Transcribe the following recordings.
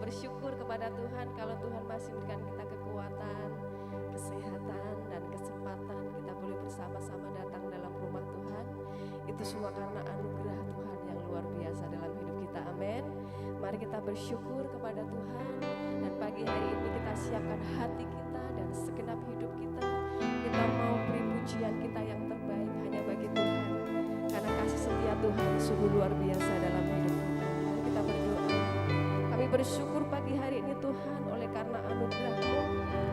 bersyukur kepada Tuhan kalau Tuhan masih memberikan kita kekuatan, kesehatan, dan kesempatan kita boleh bersama-sama datang dalam rumah Tuhan. Itu semua karena anugerah Tuhan yang luar biasa dalam hidup kita. Amin. Mari kita bersyukur kepada Tuhan, dan pagi hari ini kita siapkan hati kita dan segenap hidup kita. Kita mau beri pujian kita yang terbaik hanya bagi Tuhan, karena kasih setia Tuhan sungguh luar biasa dalam hidup kita. Mari kita berdoa. Kami bersyukur pagi hari ini Tuhan, oleh karena anugerah-Mu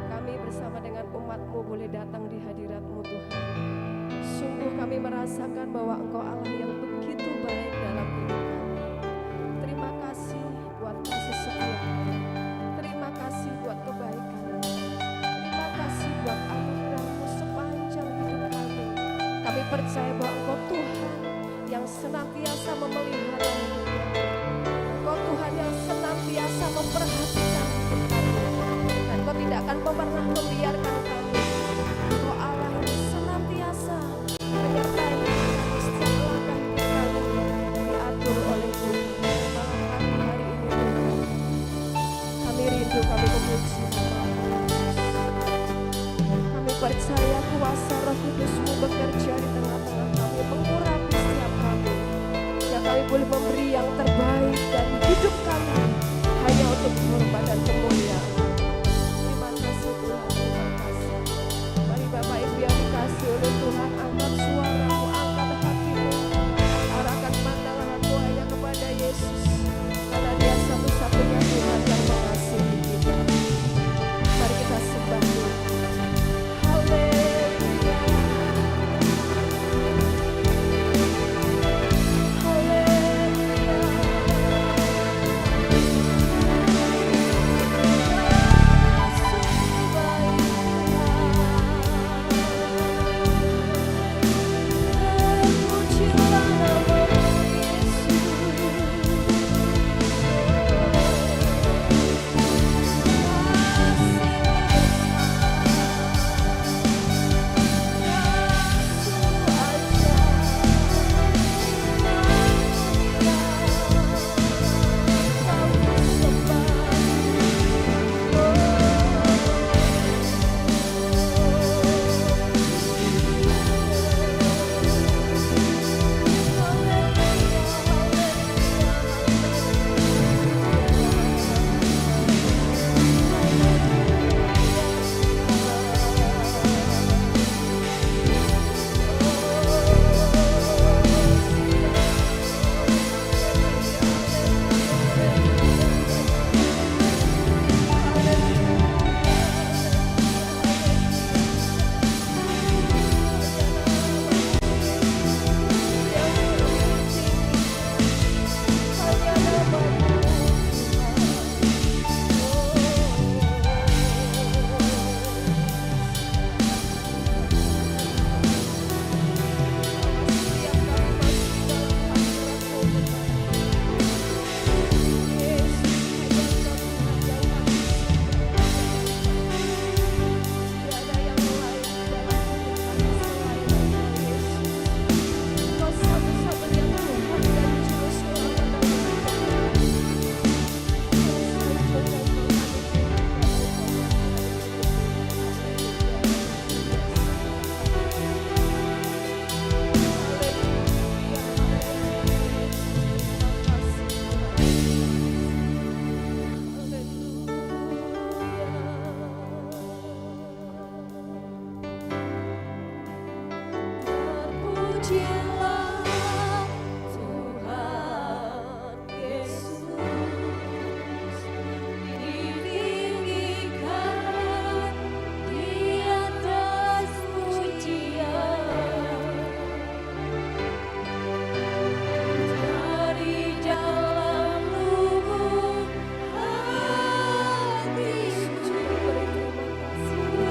kami bersama dengan umat-Mu boleh datang di hadirat-Mu Tuhan. Sungguh kami merasakan bahwa Engkau Allah yang begitu baik dalam hidup kami. Terima kasih buat kasih setia-Mu. Terima kasih buat kebaikan-Mu. Terima kasih buat anugerah-Mu sepanjang hidup kami. Kami percaya bahwa Engkau Tuhan yang senantiasa memelihara hidup kami. Engkau Tuhan yang senantiasa memperhatikan hidup kami. Dan Engkau tidak akan pernah membiarkan kami. Engkau Allah yang senantiasa menyertai kami setiap langkah hidup kami diatur oleh Tuhan. Malam hari ini Tuhan, kami rindu, kami memuji nama Yesus. Kami percaya kuasa Roh Kudus-Mu bekerja di tengah-tengah kami, mengurapi setiap kami. Ya, kami boleh memberi yang terbaik dan hidup kami hanya untuk hormat dan kemuliaan. Terima kasih Tuhan, terima kasih. Mari Bapak Ibu yang dikasihi oleh Tuhan, angkat suaramu, angkat hatimu, arahkan pandangan hatimu hanya kepada Yesus, karena Dia satu-satunya Tuhan yang mengasihi kita. Mari kita sembah Tuhan. Haleluya.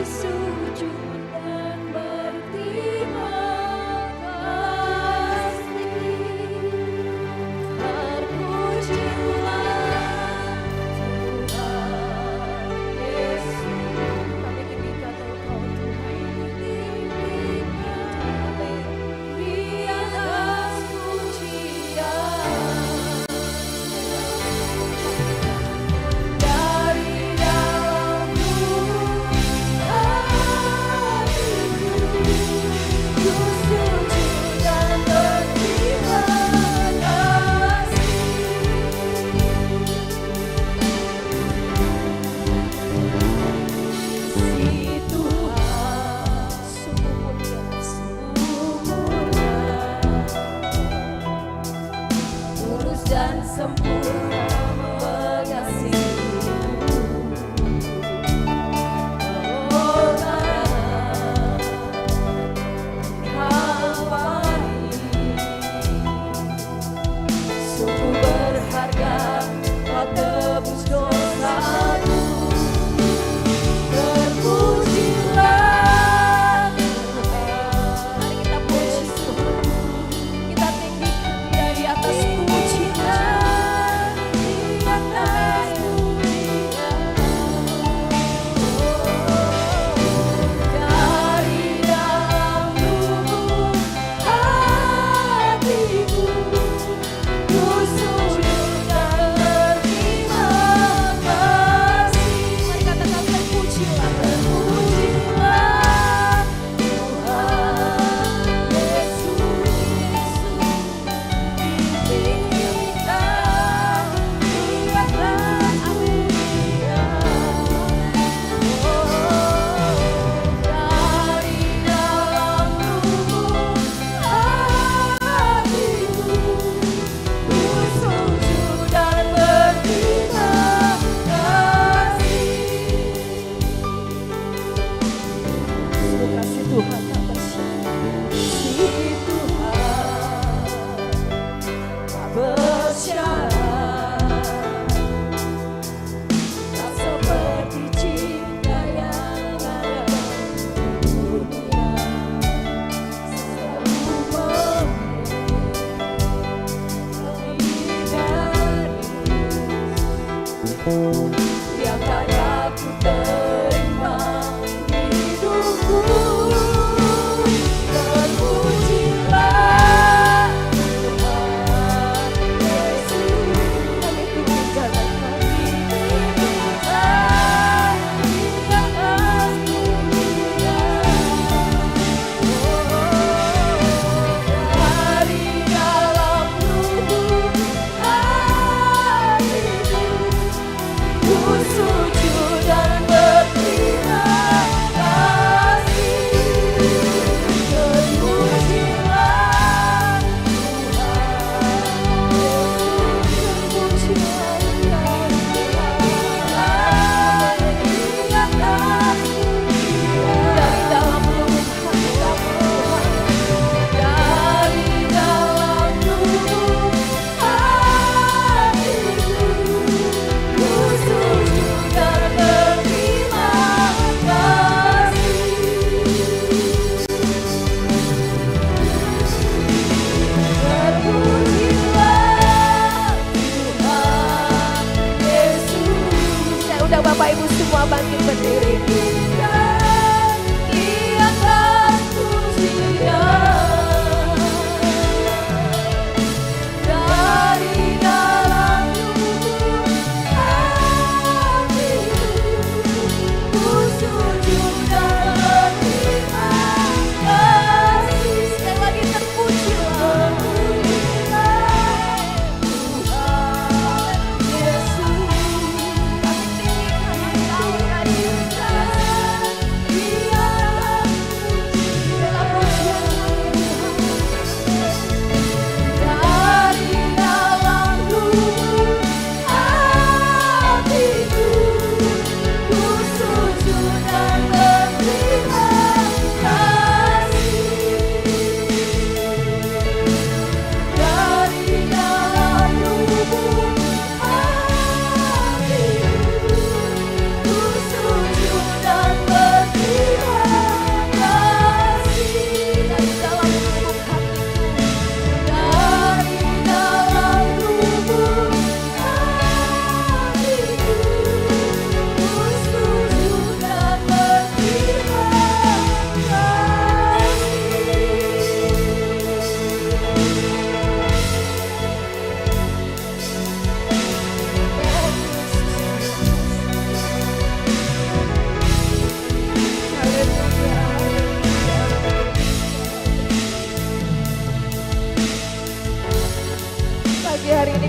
Sujud dan berterima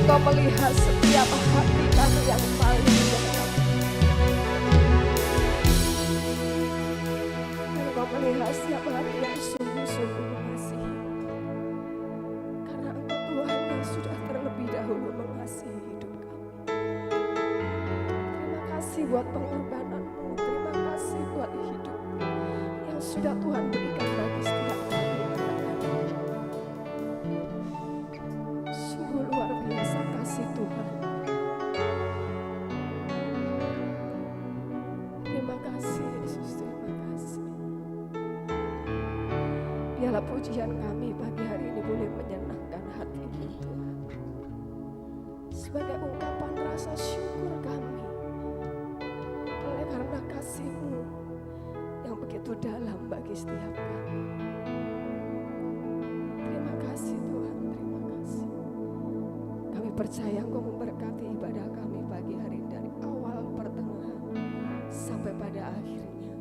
Engkau melihat setiap hati kami yang paling dalam. Engkau melihat setiap hati yang sungguh-sungguh mengasihi. Karena Engkau Tuhan yang sudah terlebih dahulu mengasihi hidup kami. Terima kasih buat pengorbanan-Mu. Terima kasih buat hidup yang sudah Tuhan berikan bagi setiap kami. Sungguh luar biasa kasih Tuhan. Terima kasih Yesus, terima kasih. Biarlah pujian kami pagi hari ini boleh menyenangkan hati-Mu Tuhan. Sebagai ungkapan rasa syukur kami oleh karena kasih-Mu yang begitu dalam bagi setiap kami. Terima kasih Tuhan, terima kasih. Kami percaya Engkau memberkati ibadah kami pagi hari ini dari awal pertengahan sampai pada akhirnya.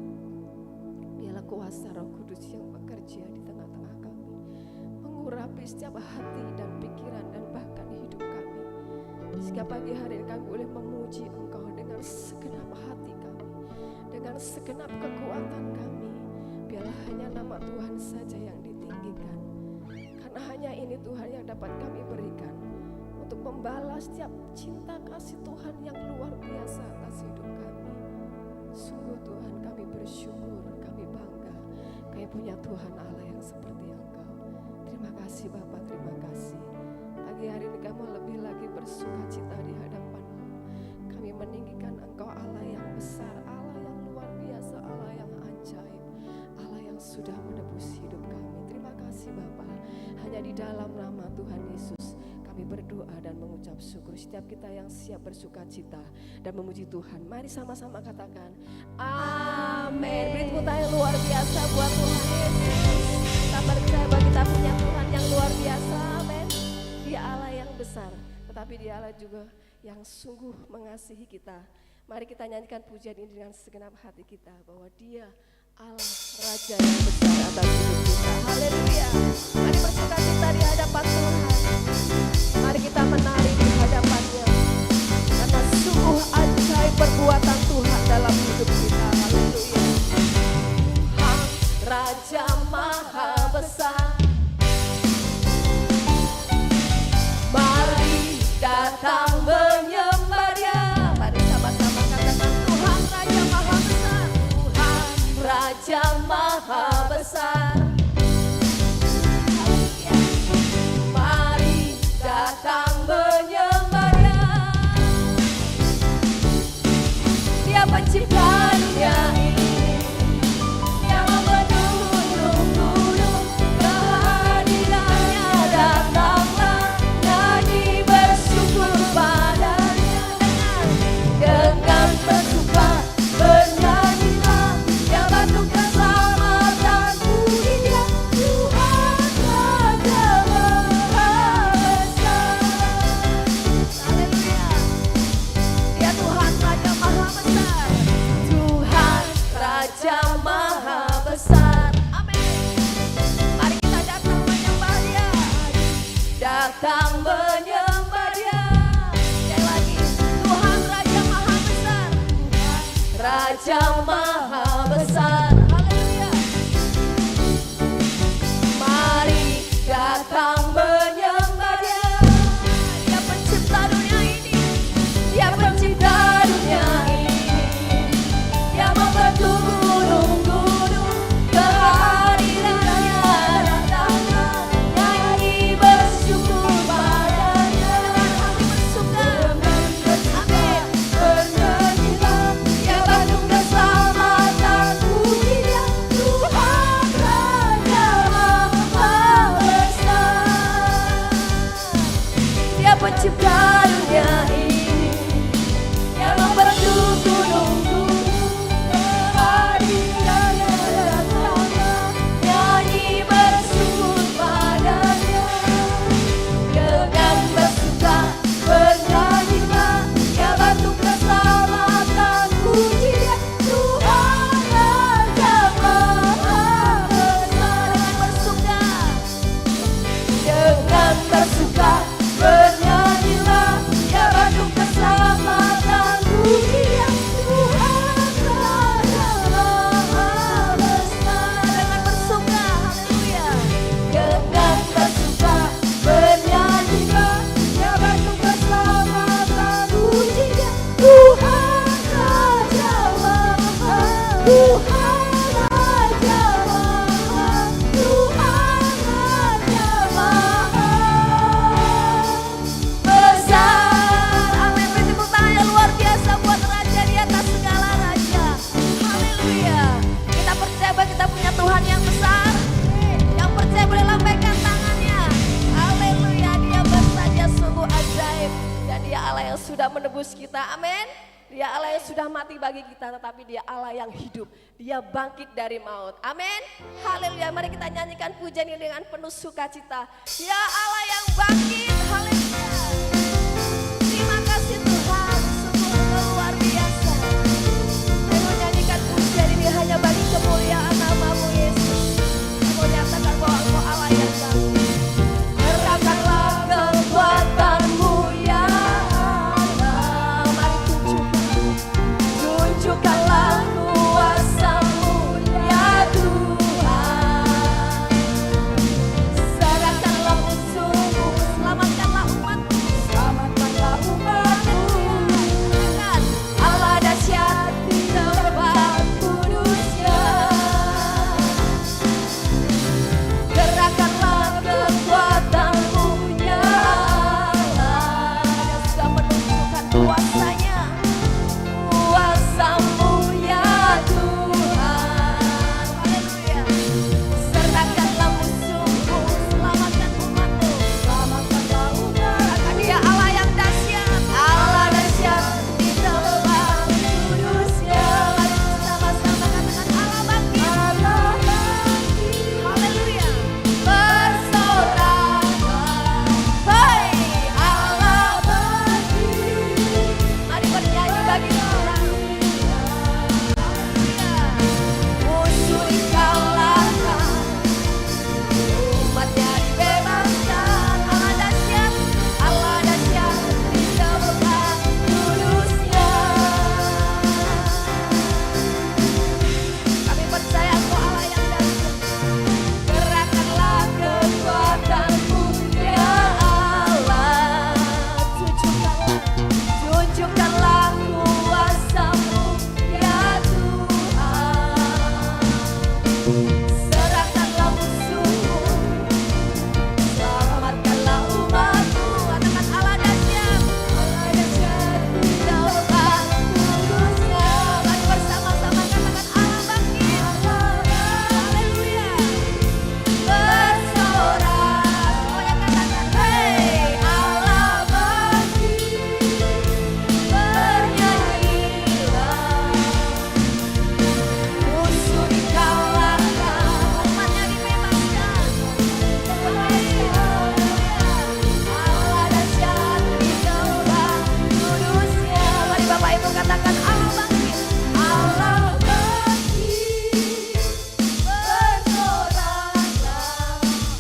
Biarlah kuasa Roh Kudus yang bekerja di tengah-tengah kami, mengurapi setiap hati dan pikiran dan bahkan hidup kami. Sehingga pagi hari ini kami boleh memuji Engkau dengan segenap hati kami, dengan segenap kekuatan kami. Biarlah hanya nama Tuhan saja yang ditinggikan. Karena hanya ini Tuhan yang dapat kami berikan untuk membalas setiap cinta kasih Tuhan yang luar biasa atas hidup kami. Sungguh Tuhan, kami bersyukur, kami bangga. Kami punya Tuhan Allah yang seperti Engkau. Terima kasih Bapa, terima kasih. Pagi hari ini kami lebih lagi bersukacita di hadapan-Mu. Kami meninggikan Engkau Allah yang besar, Allah yang luar biasa, Allah yang ajaib, Allah yang sudah menebus hidup kami. Terima kasih Bapa. Hanya di dalam nama Tuhan Yesus kami berdoa dan mengucap syukur. Setiap kita yang siap bersukacita dan memuji Tuhan, mari sama-sama katakan amin. Beri tepuk tangan luar biasa buat Tuhan Yesus. Kita percaya bahwa kita punya Tuhan yang luar biasa. Amin. Dia Allah yang besar, tetapi Dia Allah juga yang sungguh mengasihi kita. Mari kita nyanyikan pujian ini dengan segenap hati kita, bahwa Dia Allah Raja yang besar atas hidup kita. Haleluya. Mari bersukacita di hadapan Tuhan. Mari kita menari di hadapan-Nya, karena sungguh ajaib perbuatan Tuhan dalam hidup kita. Haleluya. Tuhan Raja Maha Besar, mari datang menyembah Dia. Mari sama-sama katakan Tuhan Raja Maha Besar. Tuhan Raja Maha Besar, mari datang menyembah Dia. Dia pencipta dunia ini, Dia membentuk gunung, kehadirannya datanglah, nyanyi bersyukur padanya. Dengan bersuka bernyanyilah, Dia bantu keselamatan dunia. Tuhan Raja Maha Besar. Haleluya. Dia Tuhan Raja Maha Besar. Tuhan Raja Maha Besar. Amin. Mari kita datang menyembah Dia. Datang menyembah Dia. Sekali lagi, Tuhan Raja Maha Besar. Raja Maha Besar. Haleluya. Mari datang menyembah Dia. Dia pencipta dunia ini, Dia pencipta dunia ini, Dia membentuk gunung-gunung, kehadirannya datanglah, nyanyi bersyukur padanya. Dengan hati bersuka, amin, bernyanyilah, Dia bantu keselamatan menebus kita. Amin. Dia Allah yang sudah mati bagi kita, tetapi dia Allah yang hidup. Dia bangkit dari maut. Amin. Haleluya. Mari kita nyanyikan pujian ini dengan penuh sukacita. Dia Allah yang bangkit. Haleluya. Terima kasih Tuhan, sungguh luar biasa. Saya menyanyikan pujian ini hanya bagi kemuliaan nama-Mu Yesus. Saya menyatakan bahwa Engkau Allah yang bangkit. Gerakkanlah kekuatan-Mu ya Allah. Mari tunjukkanlah kuasa-Mu ya Tuhan. Serahkanlah musuh-Mu, selamatkanlah umat-Mu, selamatkanlah umat-Mu. Allah dahsyat di tempat kudus-Nya. Gerakkanlah kekuatan-Mu ya Allah. Dia sudah menunjukkan kuasa-Nya, kuasa-Mu ya Tuhan. Haleluya. Serahkanlah musuh-Mu, selamatkan umat-Mu, selamatkanlah umat. Dia Allah yang dahsyat, Allah dahsyat di tempat kudus-Nya. Mari bersama-sama katakan Allah bangkit. Allah bangkit. Haleluya. Bersorak. Hei, Allah bangkit. Mari bernyanyi bagi Tuhan. Haleluya. Musuh dikalahkan, umatnya dibebaskan. Allah dahsyat di tempat kudus-Nya. Kami percaya Engkau Allah yang dahsyat. Gerakkanlah kekuatan-Mu ya Allah. Tunjukkanlah kuasa-Mu ya Tuhan. Serahkanlah musuh-Mu, selamatkanlah umat-Mu. Katakan Allah dahsyat di tempat kudus-Nya. Mari bersama-sama katakan Allah bangkit. Haleluya. Bersorak. Semuanya katakan hei Allah bangkit. Bernyanyilah. Musuh dikalahkan, umatnya dibebaskan. Allah dahsyat di tempat kudus-Nya. Mari Bapak Ibu katakan Allah bangkit. Allah bangkit. Bersoraklah.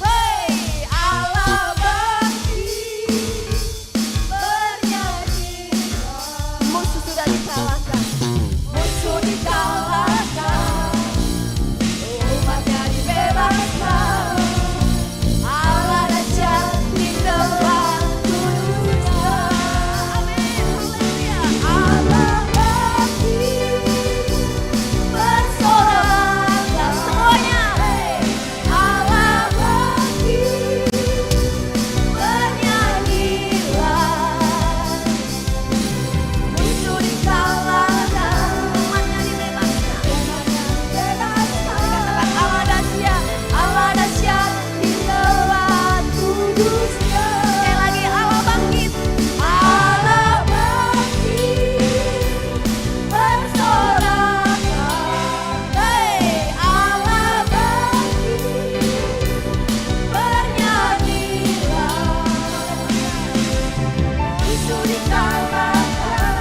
Hei Allah bangkit. Bernyanyilah. Musuh sudah dikalahkan. Musuh dikalahkan. Umatnya dibebaskan. Allah dahsyat di tempat kudus-Nya. Amin. Haleluya. Allah bangkit. Bersoraklah semuanya. Allah bangkit. Bernyanyilah. Musuh dikalahkan, umatnya dibebaskan. Katakan Allah dahsyat di tempat kudus-Nya. Sekali lagi Allah bangkit. Allah bangkit. Bersoraklah. Hei Allah bangkit. Bernyanyilah. Musuh dikalahkan,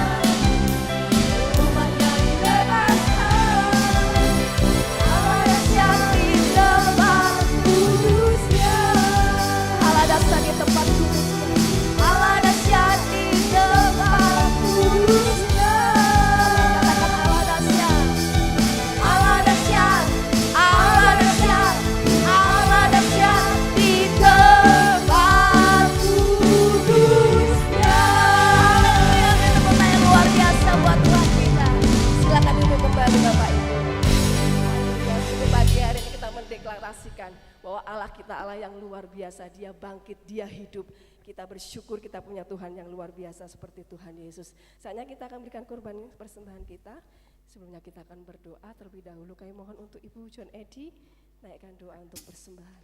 umatnya dibebaskan. Allah dahsyat di tempat kudus-Nya. Allah dahsyat di tempat kudus-Nya. Allah dahsyat di tempat kudus-Nya. Katakan Allah dahsyat. Allah dahsyat. Allah dahsyat. Allah dahsyat di tempat kudus-Nya. Haleluya. Tepuk tangan luar biasa buat Tuhan kita. Silakan duduk kembali Bapak Ibu. Ya, sungguh pagi hari ini kita mendeklarasikan bahwa Allah kita Allah yang luar biasa. Dia bangkit, Dia hidup. Kita bersyukur kita punya Tuhan yang luar biasa seperti Tuhan Yesus. Saatnya kita akan berikan korban persembahan kita. Sebelumnya kita akan berdoa terlebih dahulu. Kami mohon untuk Ibu John Edi naikkan doa untuk persembahan.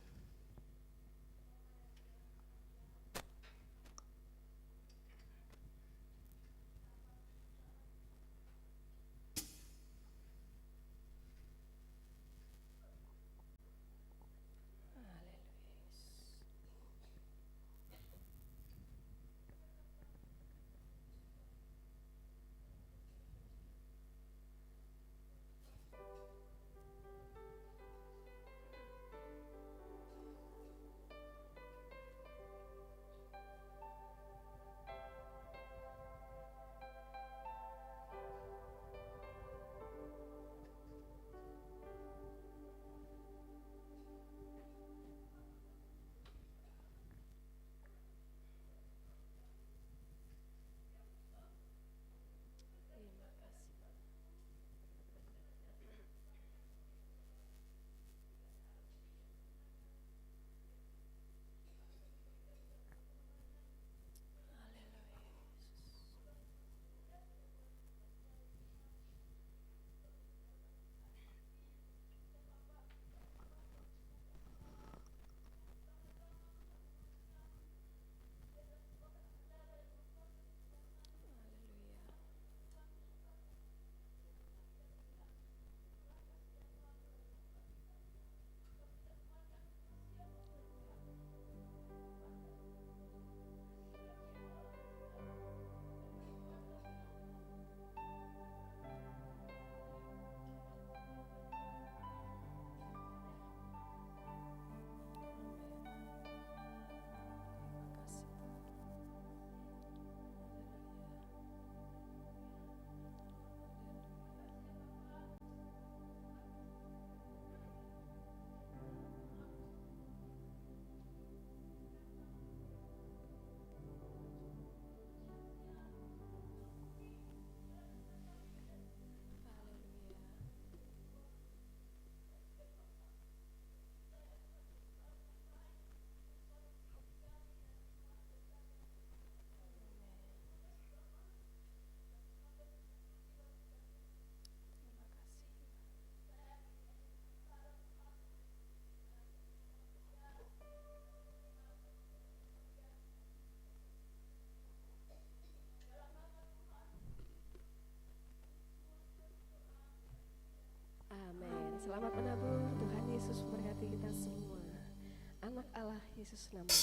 Selamat menabur, Tuhan Yesus memberkati kita semua. Anak Allah Yesus namanya.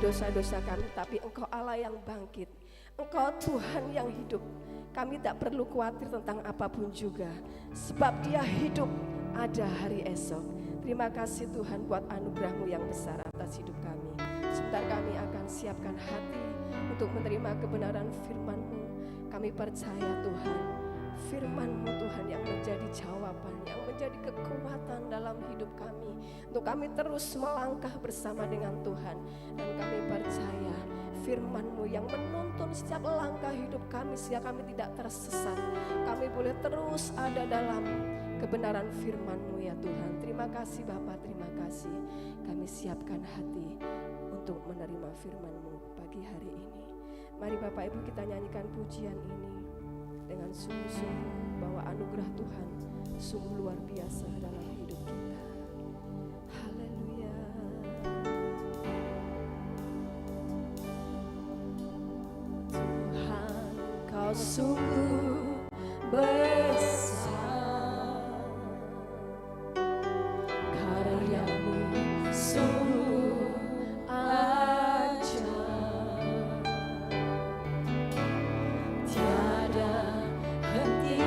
Dosa-dosa kami, tapi Engkau Allah yang bangkit, Engkau Tuhan yang hidup. Kami tak perlu khawatir tentang apapun juga, sebab Dia hidup, ada hari esok. Terima kasih Tuhan buat anugerah-Mu yang besar atas hidup kami. Sebentar kami akan siapkan hati untuk menerima kebenaran firman-Mu. Kami percaya Tuhan, firman-Mu Tuhan yang menjadi jawaban, yang menjadi kekuatan dalam hidup kami, untuk kami terus melangkah bersama dengan Tuhan. Dan kami percaya firman-Mu yang menuntun setiap langkah hidup kami, sehingga kami tidak tersesat. Kami boleh terus ada dalam kebenaran firman-Mu ya Tuhan. Terima kasih Bapa, terima kasih. Kami siapkan hati untuk menerima firman-Mu pagi hari ini. Mari Bapak Ibu kita nyanyikan pujian ini dengan sungguh-sungguh, bahwa anugerah Tuhan sungguh luar biasa dalam hidup kita. Haleluya. Tuhan, Kau sungguh besar, karya-Mu sungguh ajaib, tiada henti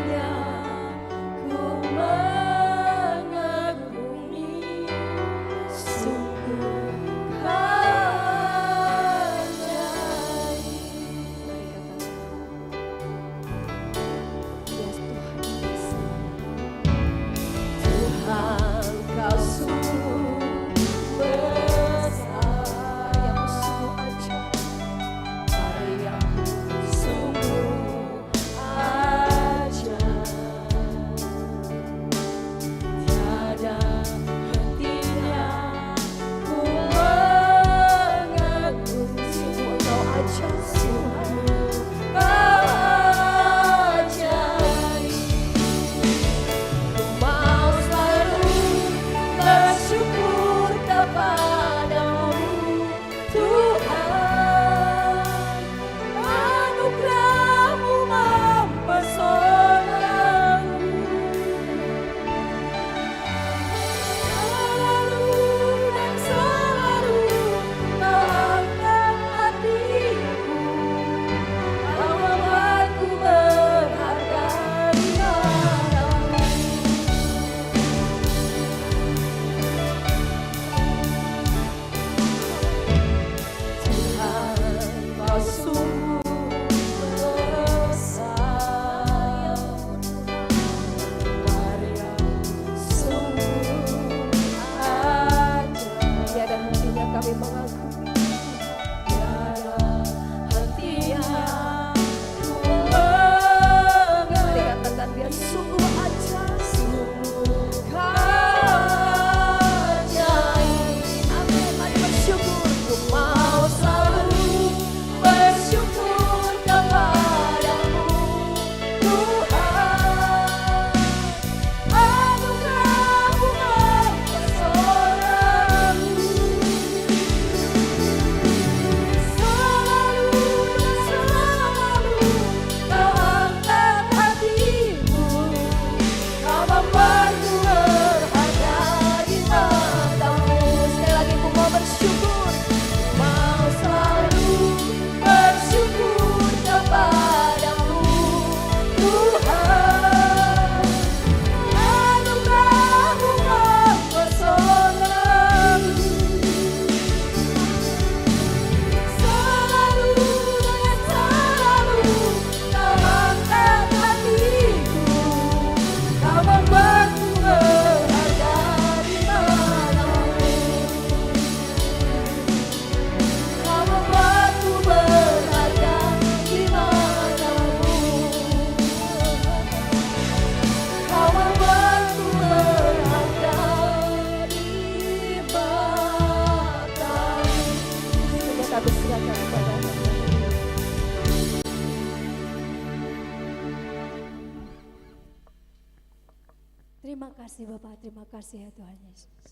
kasih Bapak, terima kasih ya Tuhan Yesus.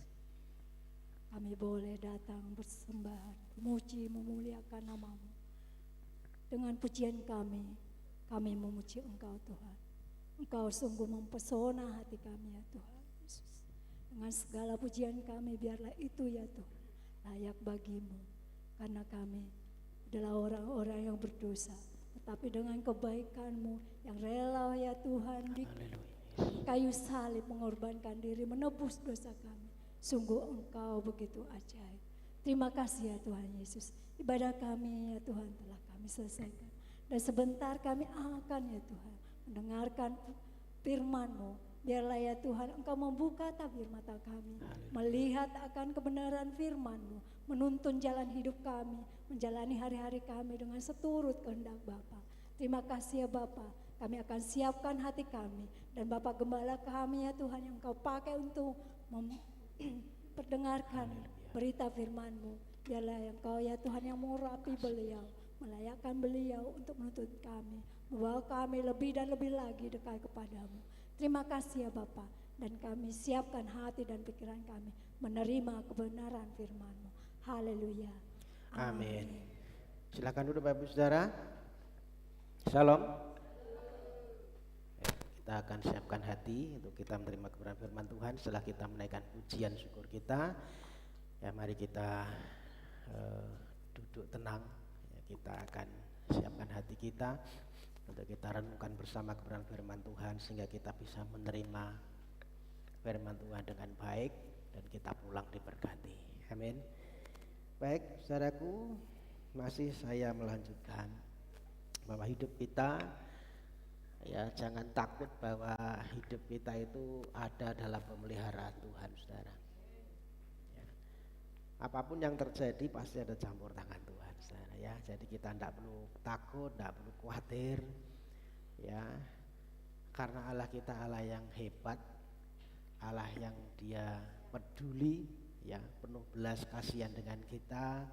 Kami boleh datang bersembah, memuji, memuliakan nama-Mu. Dengan pujian kami memuji Engkau Tuhan. Engkau sungguh mempesona hati kami ya Tuhan Yesus. Dengan segala pujian kami biarlah itu ya Tuhan layak bagi-Mu. Karena kami adalah orang-orang yang berdosa. Tetapi dengan kebaikan-Mu yang rela ya Tuhan di kayu salib mengorbankan diri menebus dosa kami. Sungguh Engkau begitu ajaib. Terima kasih ya Tuhan Yesus. Ibadah kami ya Tuhan telah kami selesaikan. Dan sebentar kami akan ya Tuhan mendengarkan firman-Mu. Biarlah ya Tuhan Engkau membuka tabir mata kami. Melihat akan kebenaran firman-Mu. Menuntun jalan hidup kami. Menjalani hari-hari kami dengan seturut kehendak Bapa. Terima kasih ya Bapa. Kami akan siapkan hati kami. Dan Bapak Gembala kami ya Tuhan yang Engkau pakai untuk perdengarkan berita firman-Mu. Biarlah yang Kau ya Tuhan yang mengurapi beliau, melayakkan beliau untuk menuntut kami, membawa kami lebih dan lebih lagi dekat kepada-Mu. Terima kasih ya Bapa, dan kami siapkan hati dan pikiran kami menerima kebenaran firman-Mu. Haleluya. Amin. Silakan duduk Bapak Ibu Saudara. Shalom. Kita akan siapkan hati untuk kita menerima kebenaran firman Tuhan. Setelah kita menaikkan pujian syukur kita, ya mari kita duduk tenang. Ya, kita akan siapkan hati kita untuk kita renungkan bersama kebenaran firman Tuhan sehingga kita bisa menerima firman Tuhan dengan baik dan kita pulang diberkati. Amin. Baik, saudaraku, masih saya melanjutkan bahwa hidup kita, ya jangan takut bahwa hidup kita itu ada dalam pemeliharaan Tuhan, saudara. Ya. Apapun yang terjadi pasti ada campur tangan Tuhan, saudara. Ya, jadi kita tidak perlu takut, tidak perlu khawatir, ya, karena Allah kita Allah yang hebat, Allah yang Dia peduli, ya, penuh belas kasihan dengan kita.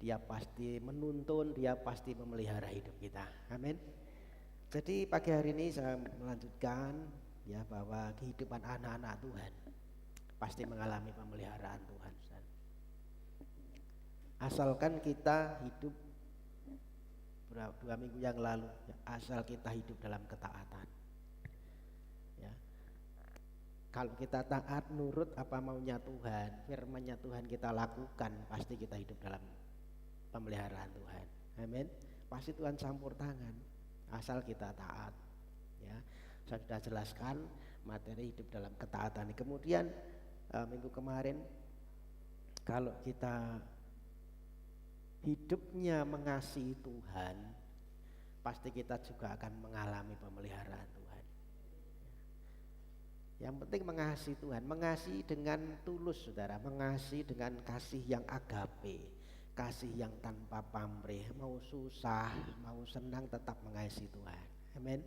Dia pasti menuntun, Dia pasti memelihara hidup kita. Amin. Jadi pagi hari ini saya melanjutkan ya bahwa kehidupan anak-anak Tuhan pasti mengalami pemeliharaan Tuhan. Asalkan kita hidup 2 minggu yang lalu, ya, asal kita hidup dalam ketaatan. Ya. Kalau kita taat nurut apa maunya Tuhan, firman-Nya Tuhan kita lakukan, pasti kita hidup dalam pemeliharaan Tuhan. Amin. Pasti Tuhan campur tangan asal kita taat. Ya, saya sudah jelaskan materi hidup dalam ketaatan. Kemudian minggu kemarin kalau kita hidupnya mengasihi Tuhan, pasti kita juga akan mengalami pemeliharaan Tuhan. Yang penting mengasihi Tuhan, mengasihi dengan tulus, saudara, mengasihi dengan kasih yang agape, kasih yang tanpa pamrih, mau susah, mau senang tetap mengasihi Tuhan. Amin.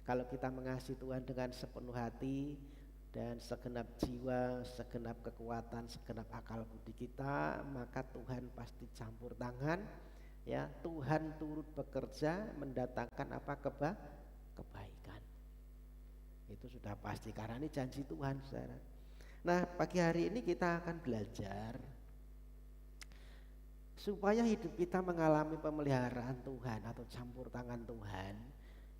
Kalau kita mengasihi Tuhan dengan sepenuh hati dan segenap jiwa, segenap kekuatan, segenap akal budi kita, maka Tuhan pasti campur tangan. Ya, Tuhan turut bekerja mendatangkan apa? Kebaikan. Itu sudah pasti karena ini janji Tuhan, saudara. Nah, pagi hari ini kita akan belajar supaya hidup kita mengalami pemeliharaan Tuhan atau campur tangan Tuhan,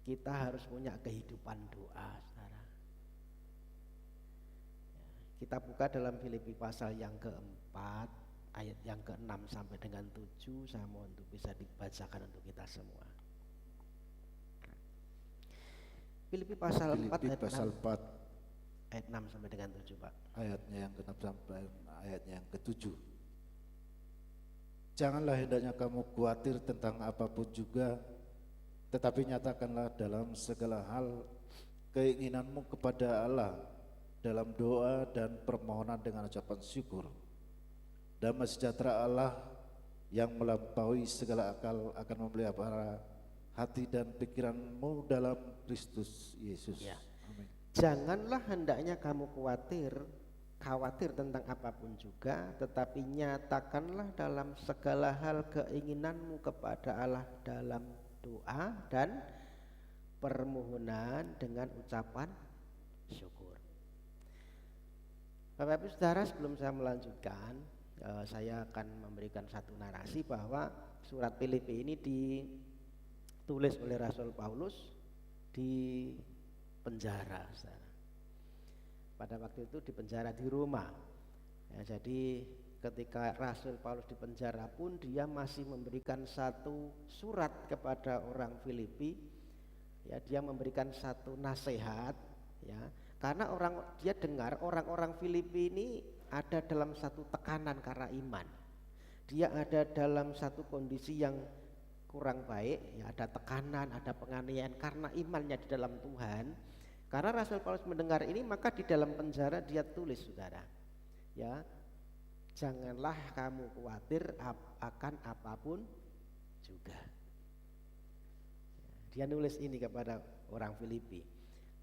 kita harus punya kehidupan doa, saudara. Kita buka dalam Filipi pasal yang keempat, ayat yang ke-6 sampai dengan 7. Saya mohon untuk bisa dibacakan untuk kita semua. Filipi pasal 4 ayat 4 ayat 6 sampai dengan 7, Pak. Ayatnya yang ke-6 sampai ayatnya yang ke-7. Janganlah hendaknya kamu khawatir tentang apapun juga, tetapi nyatakanlah dalam segala hal keinginanmu kepada Allah dalam doa dan permohonan dengan ucapan syukur. Damai sejahtera Allah yang melampaui segala akal akan memelihara hati dan pikiranmu dalam Kristus Yesus. Ya. Amin. Janganlah hendaknya kamu khawatir tentang apapun juga, tetapi nyatakanlah dalam segala hal keinginanmu kepada Allah dalam doa dan permohonan dengan ucapan syukur. Bapak Ibu Saudara, sebelum saya melanjutkan, saya akan memberikan satu narasi bahwa surat Filipi ini ditulis oleh Rasul Paulus di penjara, saudara. Pada waktu itu di penjara di Roma. Ya, jadi ketika Rasul Paulus di penjara pun dia masih memberikan satu surat kepada orang Filipi. Ya, dia memberikan satu nasihat, ya, karena dia dengar orang-orang Filipi ini ada dalam satu tekanan karena iman. Dia ada dalam satu kondisi yang kurang baik, ya, ada tekanan, ada penganiayaan karena imannya di dalam Tuhan. Karena Rasul Paulus mendengar ini, maka di dalam penjara dia tulis, saudara, ya, janganlah kamu khawatir akan apapun juga. Dia nulis ini kepada orang Filipi.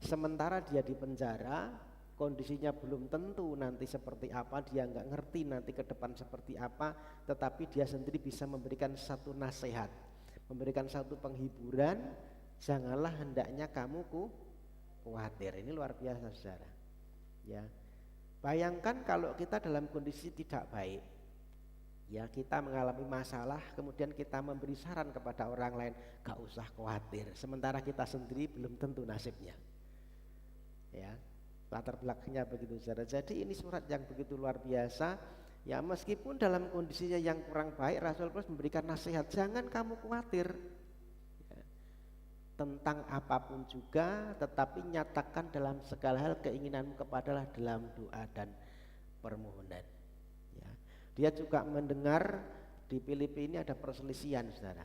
Sementara dia di penjara, kondisinya belum tentu nanti seperti apa, dia nggak ngerti nanti ke depan seperti apa, tetapi dia sendiri bisa memberikan satu nasihat, memberikan satu penghiburan, janganlah hendaknya kamu khawatir. Ini luar biasa, saudara. Ya, bayangkan kalau kita dalam kondisi tidak baik, ya, kita mengalami masalah, kemudian kita memberi saran kepada orang lain, gak usah khawatir, sementara kita sendiri belum tentu nasibnya. Ya, latar belakangnya begitu, saudara. Jadi ini surat yang begitu luar biasa. Ya, meskipun dalam kondisinya yang kurang baik, Rasul Paulus memberikan nasihat, jangan kamu khawatir, ya, tentang apapun juga, tetapi nyatakan dalam segala hal keinginanmu kepadalah dalam doa dan permohonan. Ya, dia juga mendengar di Filipi ini ada perselisihan, saudara.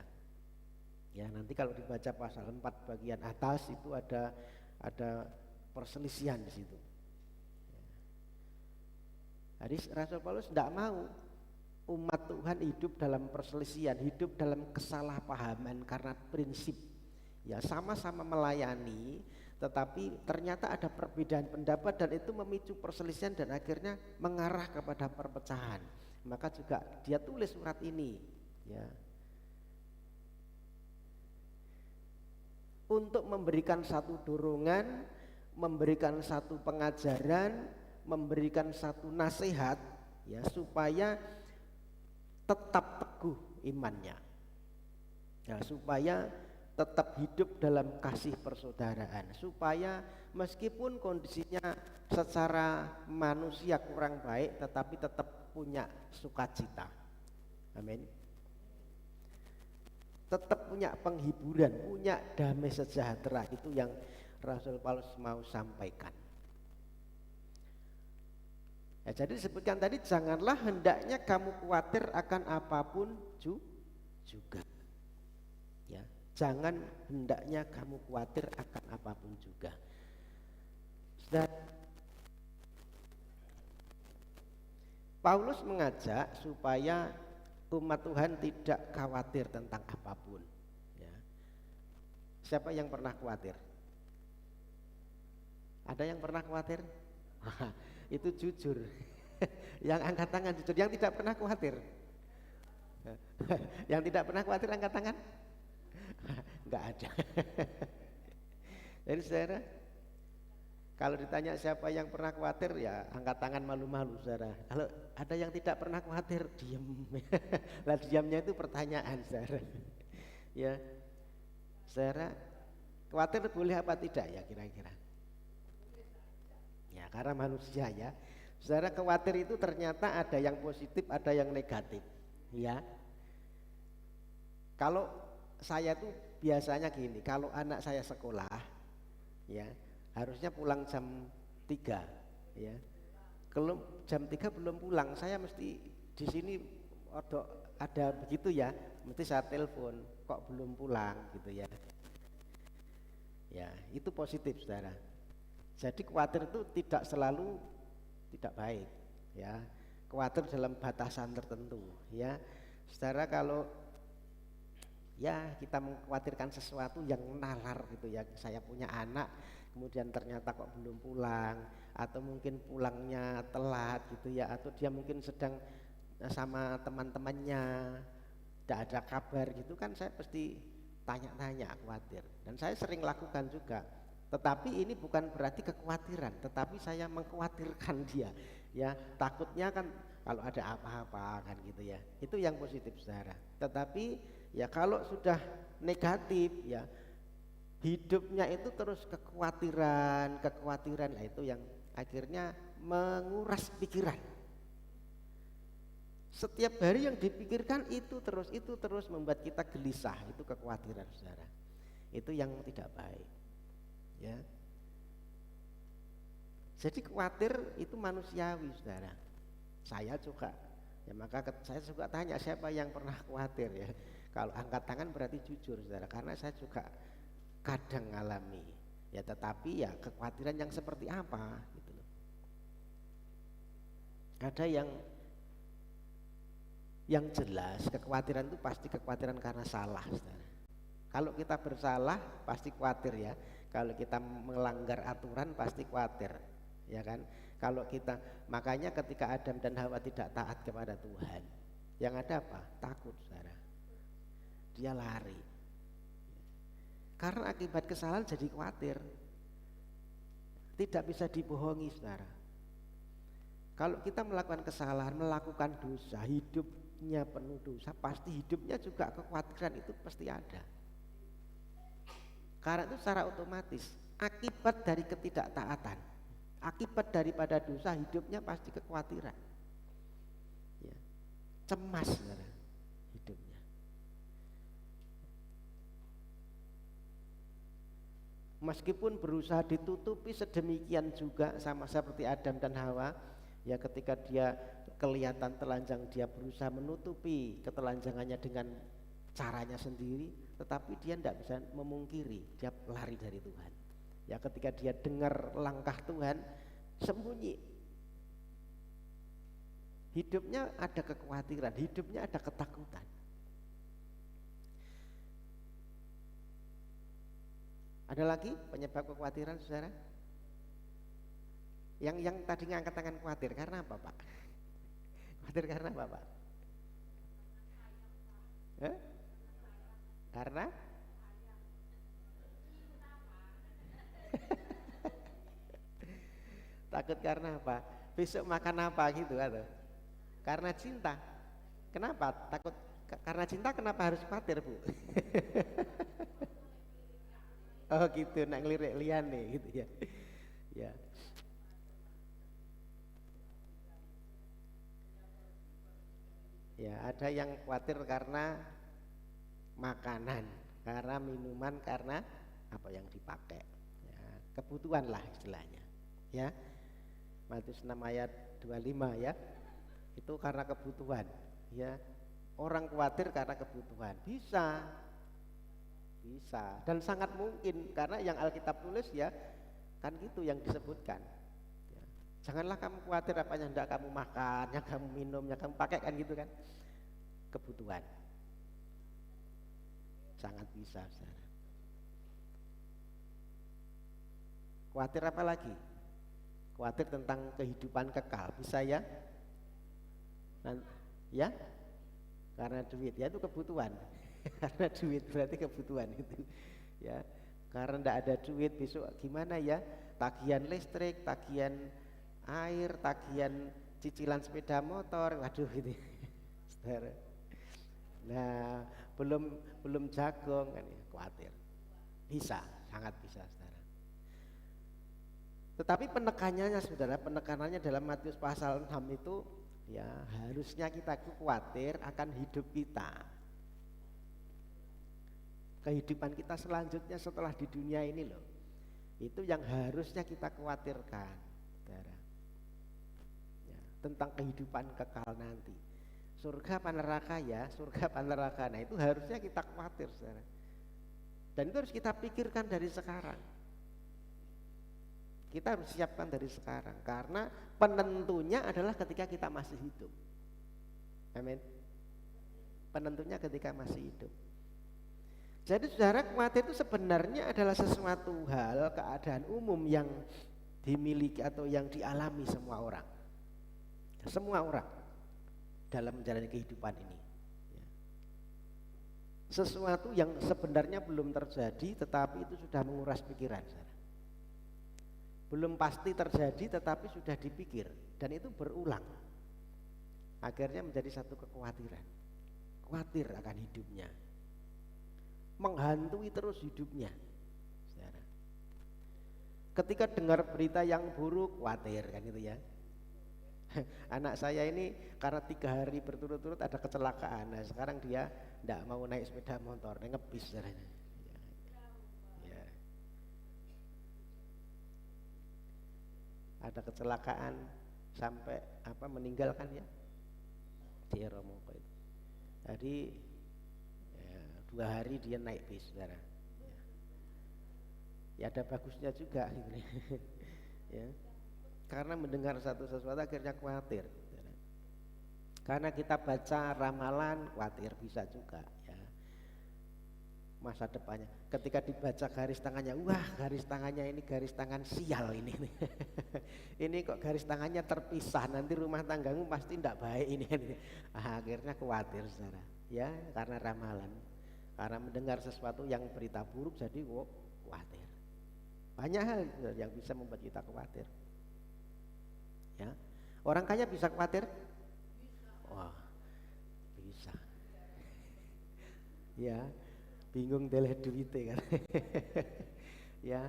Ya, nanti kalau dibaca pasal 4 bagian atas itu ada perselisihan di situ. Ya. Jadi Rasul Paulus tidak mau umat Tuhan hidup dalam perselisihan, hidup dalam kesalahpahaman karena prinsip. Ya, sama-sama melayani, tetapi ternyata ada perbedaan pendapat dan itu memicu perselisihan dan akhirnya mengarah kepada perpecahan. Maka juga dia tulis surat ini, ya, untuk memberikan satu dorongan, memberikan satu pengajaran, memberikan satu nasihat, ya, supaya tetap teguh imannya, ya, supaya tetap hidup dalam kasih persaudaraan, supaya meskipun kondisinya secara manusia kurang baik, tetapi tetap punya sukacita. Amin. Tetap punya penghiburan, punya damai sejahtera, itu yang Rasul Paulus mau sampaikan. Ya, jadi disebutkan tadi, janganlah hendaknya kamu khawatir akan apapun juga. Ya, jangan hendaknya kamu khawatir akan apapun juga. Dan Paulus mengajak supaya umat Tuhan tidak khawatir tentang apapun. Ya. Siapa yang pernah khawatir? Ada yang pernah khawatir? Itu jujur. Yang angkat tangan jujur. Yang tidak pernah khawatir? Yang tidak pernah khawatir angkat tangan? Enggak ada. Jadi saudara, kalau ditanya siapa yang pernah khawatir, ya angkat tangan malu-malu, saudara. Kalau ada yang tidak pernah khawatir, diam. Lah diamnya itu pertanyaan, saudara. Ya, saudara, khawatir boleh apa tidak ya kira-kira? Ya, karena manusia, ya. Saudara, khawatir itu ternyata ada yang positif, ada yang negatif, ya. Kalau saya tuh biasanya gini, kalau anak saya sekolah, ya, harusnya pulang jam 3, ya. Kalau jam 3 belum pulang, saya mesti di sini ada begitu, ya, mesti saya telepon, kok belum pulang gitu, ya. Ya, itu positif, saudara. Jadi khawatir itu tidak selalu tidak baik, ya. Khawatir dalam batasan tertentu, ya. Saudara, kalau ya kita mengkhawatirkan sesuatu yang nalar gitu, ya, saya punya anak kemudian ternyata kok belum pulang, atau mungkin pulangnya telat gitu, ya, atau dia mungkin sedang sama teman-temannya tidak ada kabar gitu kan, saya pasti tanya-tanya, khawatir. Dan saya sering lakukan juga. Tetapi ini bukan berarti kekhawatiran, tetapi saya mengkhawatirkan dia. Ya, takutnya kan kalau ada apa-apa kan gitu ya. Itu yang positif saudara. Tetapi ya kalau sudah negatif ya, hidupnya itu terus kekhawatiran, nah itu yang akhirnya menguras pikiran. Setiap hari yang dipikirkan itu terus membuat kita gelisah, itu kekhawatiran saudara. Itu yang tidak baik. Ya. Jadi khawatir itu manusiawi saudara. Saya juga, ya maka saya juga tanya siapa yang pernah khawatir ya. Kalau angkat tangan berarti jujur saudara, karena saya juga kadang ngalami. Ya tetapi ya kekhawatiran yang seperti apa gitu loh. Ada yang jelas kekhawatiran itu pasti kekhawatiran karena salah saudara. Kalau kita bersalah pasti khawatir ya. Kalau kita melanggar aturan pasti khawatir, ya kan? Kalau kita, makanya ketika Adam dan Hawa tidak taat kepada Tuhan, yang ada apa? Takut saudara. Dia lari. Karena akibat kesalahan jadi khawatir. Tidak bisa dibohongi saudara. Kalau kita melakukan kesalahan, melakukan dosa, hidupnya penuh dosa, pasti hidupnya juga kekhawatiran itu pasti ada. Karena itu secara otomatis akibat dari ketidaktaatan, akibat daripada dosa, hidupnya pasti kekhawatiran, ya. Cemas saudara, hidupnya. Meskipun berusaha ditutupi sedemikian juga sama seperti Adam dan Hawa, ya ketika dia kelihatan telanjang dia berusaha menutupi ketelanjangannya dengan caranya sendiri, tetapi dia tidak bisa memungkiri, dia lari dari Tuhan. Ya ketika dia dengar langkah Tuhan, sembunyi. Hidupnya ada kekhawatiran, hidupnya ada ketakutan. Ada lagi penyebab kekhawatiran saudara? Yang tadi ngangkat tangan khawatir karena apa Pak? Khawatir karena apa Pak? Karena takut karena apa? Besok makan apa gitu atau? Karena cinta. Kenapa? Takut karena cinta kenapa harus khawatir Bu? Oh gitu, nak ngelirik liane gitu ya. Ya. Ya, ada yang khawatir karena makanan, karena minuman, karena apa yang dipakai. Ya, kebutuhan lah istilahnya. Ya. Matius 6 ayat 25 ya. Itu karena kebutuhan, ya. Orang khawatir karena kebutuhan. Bisa. Dan sangat mungkin karena yang Alkitab tulis ya kan gitu yang disebutkan ya. Janganlah kamu khawatir apa yang hendak kamu makan, yang kamu minum, yang kamu pakai kan gitu kan. Kebutuhan sangat bisa saudara. Khawatir apa lagi? Khawatir tentang kehidupan kekal bisa ya. Ya karena duit ya itu kebutuhan. Karena duit berarti kebutuhan itu ya. Karena tidak ada duit besok gimana ya, tagihan listrik, tagihan air, tagihan cicilan sepeda motor, waduh gitu saudara. Nah belum jagung kan ya, khawatir. Bisa, sangat bisa saudara. Tetapi penekanannya dalam Matius pasal 6 itu ya harusnya kita khawatir akan hidup kita, kehidupan kita selanjutnya setelah di dunia ini loh. Itu yang harusnya kita khawatirkan saudara ya, tentang kehidupan kekal nanti. Surga apa neraka ya, surga apa neraka. Nah itu harusnya kita khawatir saudara. Dan itu harus kita pikirkan dari sekarang. Kita harus siapkan dari sekarang. Karena penentunya adalah ketika kita masih hidup. Amin. Penentunya ketika masih hidup. Jadi saudara, khawatir itu sebenarnya adalah sesuatu hal, keadaan umum yang dimiliki atau yang dialami semua orang. Semua orang dalam menjalani kehidupan ini. Sesuatu yang sebenarnya belum terjadi tetapi itu sudah menguras pikiran saudara. belum pasti terjadi tetapi sudah dipikir dan itu berulang. Akhirnya menjadi satu kekhawatiran. Khawatir akan hidupnya. Menghantui terus hidupnya. Saudara. Ketika dengar berita yang buruk, khawatir kan gitu ya. Anak saya ini karena 3 hari berturut-turut ada kecelakaan. Nah, sekarang dia tidak mau naik sepeda motor, dia ngebis caranya. Ya. Ada kecelakaan sampai meninggalkan ya di Romo itu. Jadi ya, 2 hari dia naik bis, saudara. Ya ada bagusnya juga gitu. Ya. Karena mendengar sesuatu akhirnya khawatir. Karena kita baca ramalan khawatir bisa juga ya. Masa depannya. Ketika dibaca garis tangannya, wah garis tangannya ini garis tangan sial ini. Ini kok garis tangannya terpisah, nanti rumah tanggamu pasti tidak baik ini. Akhirnya khawatir saudara. Ya karena ramalan. Karena mendengar sesuatu yang berita buruk jadi khawatir. Banyak hal yang bisa membuat kita khawatir. Ya. Orang kaya bisa khawatir? Wah, bisa. Ya, bingung deleh duitnya kan. Ya,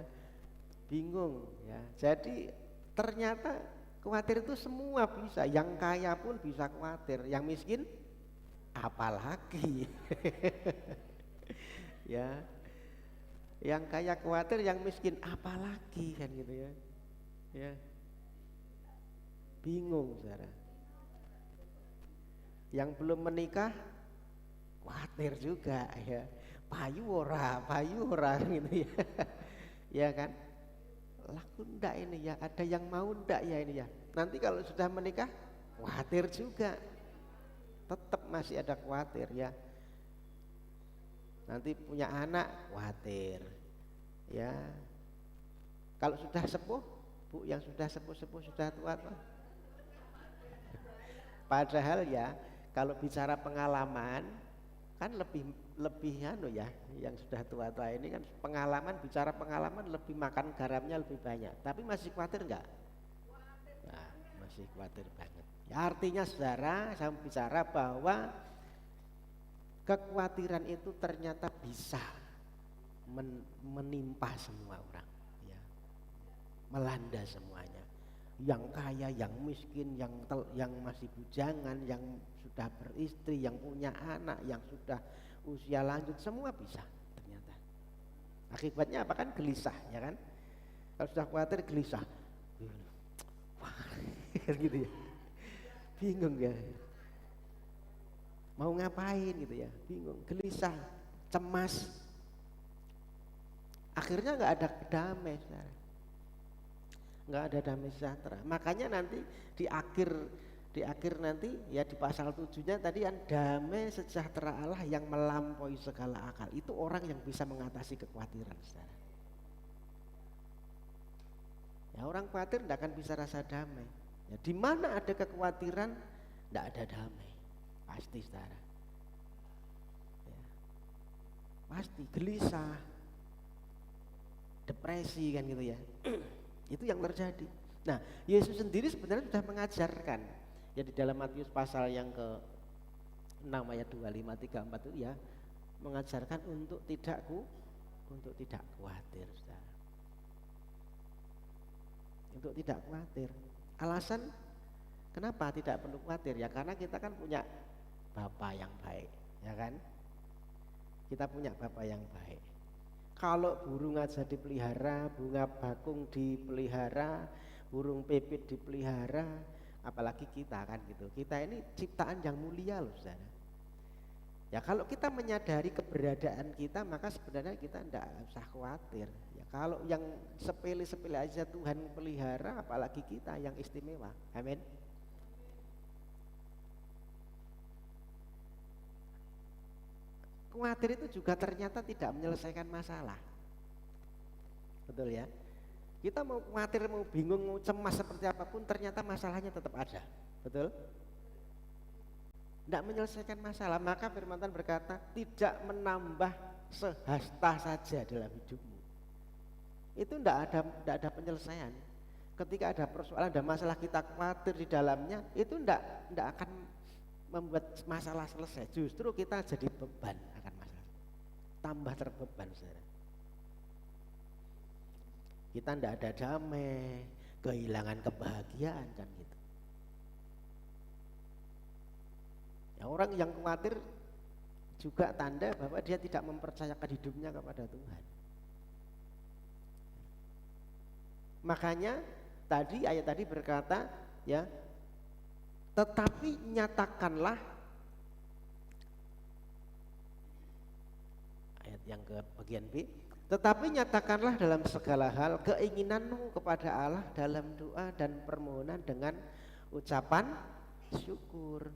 bingung ya. Jadi ternyata khawatir itu semua bisa. Yang kaya pun bisa khawatir, yang miskin apalagi. Ya. Yang kaya khawatir, yang miskin apalagi kan gitu ya. Ya. Bingung saudara. Yang belum menikah khawatir juga ya. Payu ora gitu ya. Ya kan? Laku ndak ini ya, ada yang mau ndak ya ini ya. Nanti kalau sudah menikah khawatir juga. Tetap masih ada khawatir ya. Nanti punya anak khawatir. Ya. Kalau sudah sepuh, Bu yang sudah sepuh-sepuh sudah tua. Padahal ya kalau bicara pengalaman kan lebih ya, yang sudah tua-tua ini kan bicara pengalaman lebih makan garamnya lebih banyak. Tapi masih khawatir enggak? Nah, masih khawatir banget. Ya, artinya saudara, saya bicara bahwa kekhawatiran itu ternyata bisa menimpa semua orang ya. Melanda semuanya. Yang kaya, yang miskin, yang masih bujangan, yang sudah beristri, yang punya anak, yang sudah usia lanjut, semua bisa ternyata. Akibatnya apa kan? Gelisah ya kan? Kalau sudah khawatir gelisah. Wah, gitu ya. Bingung ya. Mau ngapain gitu ya? Bingung, gelisah, cemas. Akhirnya nggak ada damai, saudara. Nggak ada damai sejahtera. Makanya nanti di akhir nanti ya di pasal 7-nya tadi yang damai sejahtera Allah yang melampaui segala akal. Itu orang yang bisa mengatasi kekhawatiran, saudara. Ya orang khawatir tidak akan bisa rasa damai. Ya, di mana ada kekhawatiran tidak ada damai. Pasti saudara. Ya. Pasti gelisah, depresi kan gitu ya. Itu yang terjadi. Nah, Yesus sendiri sebenarnya sudah mengajarkan ya di dalam Matius pasal yang ke-6 ayat 25, 34 itu ya mengajarkan untuk tidak khawatir, saudara. Untuk tidak khawatir. Alasan kenapa tidak perlu khawatir ya karena kita kan punya Bapa yang baik, ya kan? Kita punya Bapa yang baik. Kalau burung aja dipelihara, bunga bakung dipelihara, burung pipit dipelihara, apalagi kita kan gitu. Kita ini ciptaan yang mulia loh, saudara. Ya kalau kita menyadari keberadaan kita, maka sebenarnya kita tidak usah khawatir. Ya kalau yang sepele-sepele aja Tuhan pelihara, apalagi kita yang istimewa. Amin. Khawatir itu juga ternyata tidak menyelesaikan masalah. Betul ya? Kita mau khawatir, mau bingung, mau cemas seperti apapun ternyata masalahnya tetap ada. Betul? Tidak menyelesaikan masalah. Maka firman Tuhan berkata tidak menambah sehasta saja dalam hidupmu. Itu tidak ada penyelesaian. ketika ada persoalan, ada masalah kita khawatir di dalamnya, itu enggak akan membuat masalah selesai. Justru kita jadi beban akan masalah, tambah terbeban, saudara. Kita enggak ada damai, kehilangan kebahagiaan kan gitu. Ya, orang yang khawatir juga tanda bahwa dia tidak mempercayakan hidupnya kepada Tuhan. Makanya tadi ayat tadi berkata ya, tetapi nyatakanlah, ayat yang ke bagian B, tetapi nyatakanlah dalam segala hal keinginanmu kepada Allah dalam doa dan permohonan dengan ucapan syukur.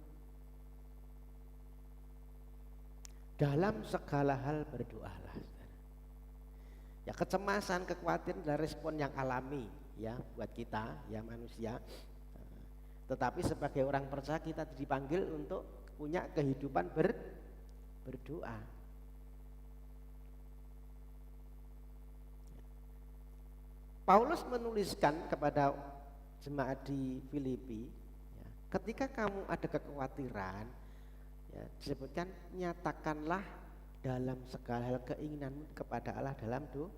Dalam segala hal berdoalah. Ya, kecemasan, kekhawatiran adalah respon yang alami ya buat kita ya manusia. Tetapi sebagai orang percaya kita dipanggil untuk punya kehidupan berdoa. Paulus menuliskan kepada jemaat di Filipi ya, ketika kamu ada kekhawatiran ya, disebutkan nyatakanlah dalam segala hal keinginanmu kepada Allah dalam doa.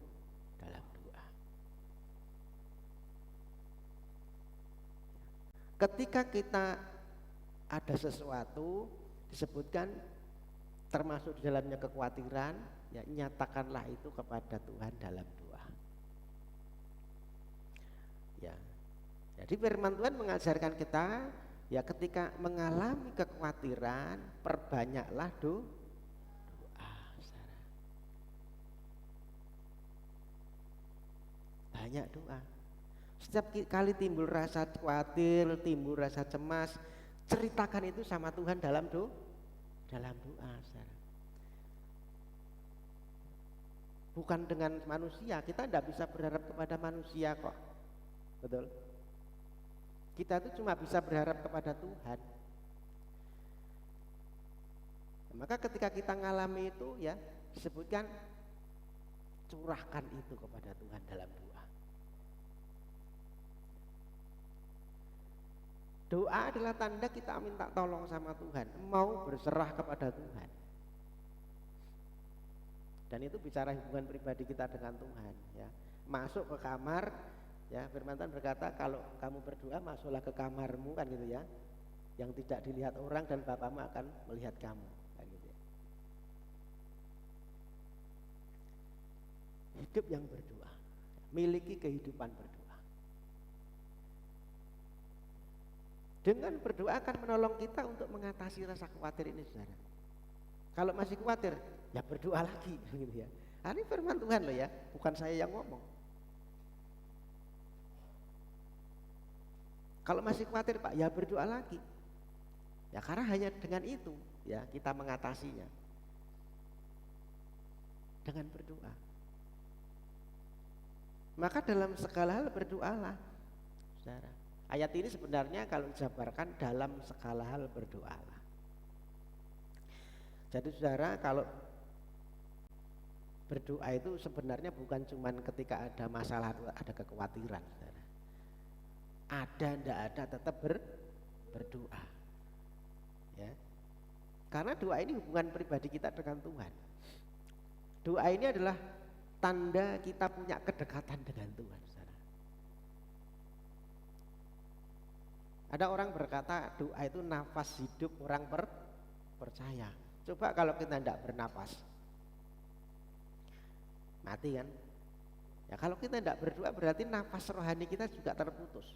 Ketika kita ada sesuatu disebutkan termasuk di dalamnya kekhawatiran, ya nyatakanlah itu kepada Tuhan dalam doa. Ya. Jadi firman Tuhan mengajarkan kita ya ketika mengalami kekhawatiran perbanyaklah doa. Banyak doa. Setiap kali timbul rasa khawatir, timbul rasa cemas, ceritakan itu sama Tuhan dalam doa. Saudara. Bukan dengan manusia, kita tidak bisa berharap kepada manusia kok. Betul? Kita itu cuma bisa berharap kepada Tuhan. Maka ketika kita ngalami itu ya disebutkan curahkan itu kepada Tuhan dalam doa. Doa adalah tanda kita minta tolong sama Tuhan, mau berserah kepada Tuhan. Dan itu bicara hubungan pribadi kita dengan Tuhan ya. Masuk ke kamar ya, firman Tuhan berkata kalau kamu berdoa masuklah ke kamarmu kan gitu ya, yang tidak dilihat orang dan Bapamu akan melihat kamu kan gitu ya. Hidup yang berdoa, miliki kehidupan berdoa. Dengan berdoa akan menolong kita untuk mengatasi rasa khawatir ini, saudara. Kalau masih khawatir, ya berdoa lagi gitu ya. Nah, ini firman Tuhan loh ya, bukan saya yang ngomong. Kalau masih khawatir Pak, ya berdoa lagi. Ya karena hanya dengan itu ya kita mengatasinya. Dengan berdoa. Maka dalam segala hal berdoalah, saudara. Ayat ini sebenarnya kalau dijabarkan dalam segala hal berdoalah. Jadi saudara, kalau berdoa itu sebenarnya bukan cuma ketika ada masalah, ada kekhawatiran, saudara. Ada ndak ada tetap berdoa. Ya. Karena doa ini hubungan pribadi kita dengan Tuhan. Doa ini adalah tanda kita punya kedekatan dengan Tuhan, saudara. Ada orang berkata doa itu nafas hidup orang percaya. Coba kalau kita tidak bernapas, mati kan? Ya kalau kita tidak berdoa berarti nafas rohani kita juga terputus.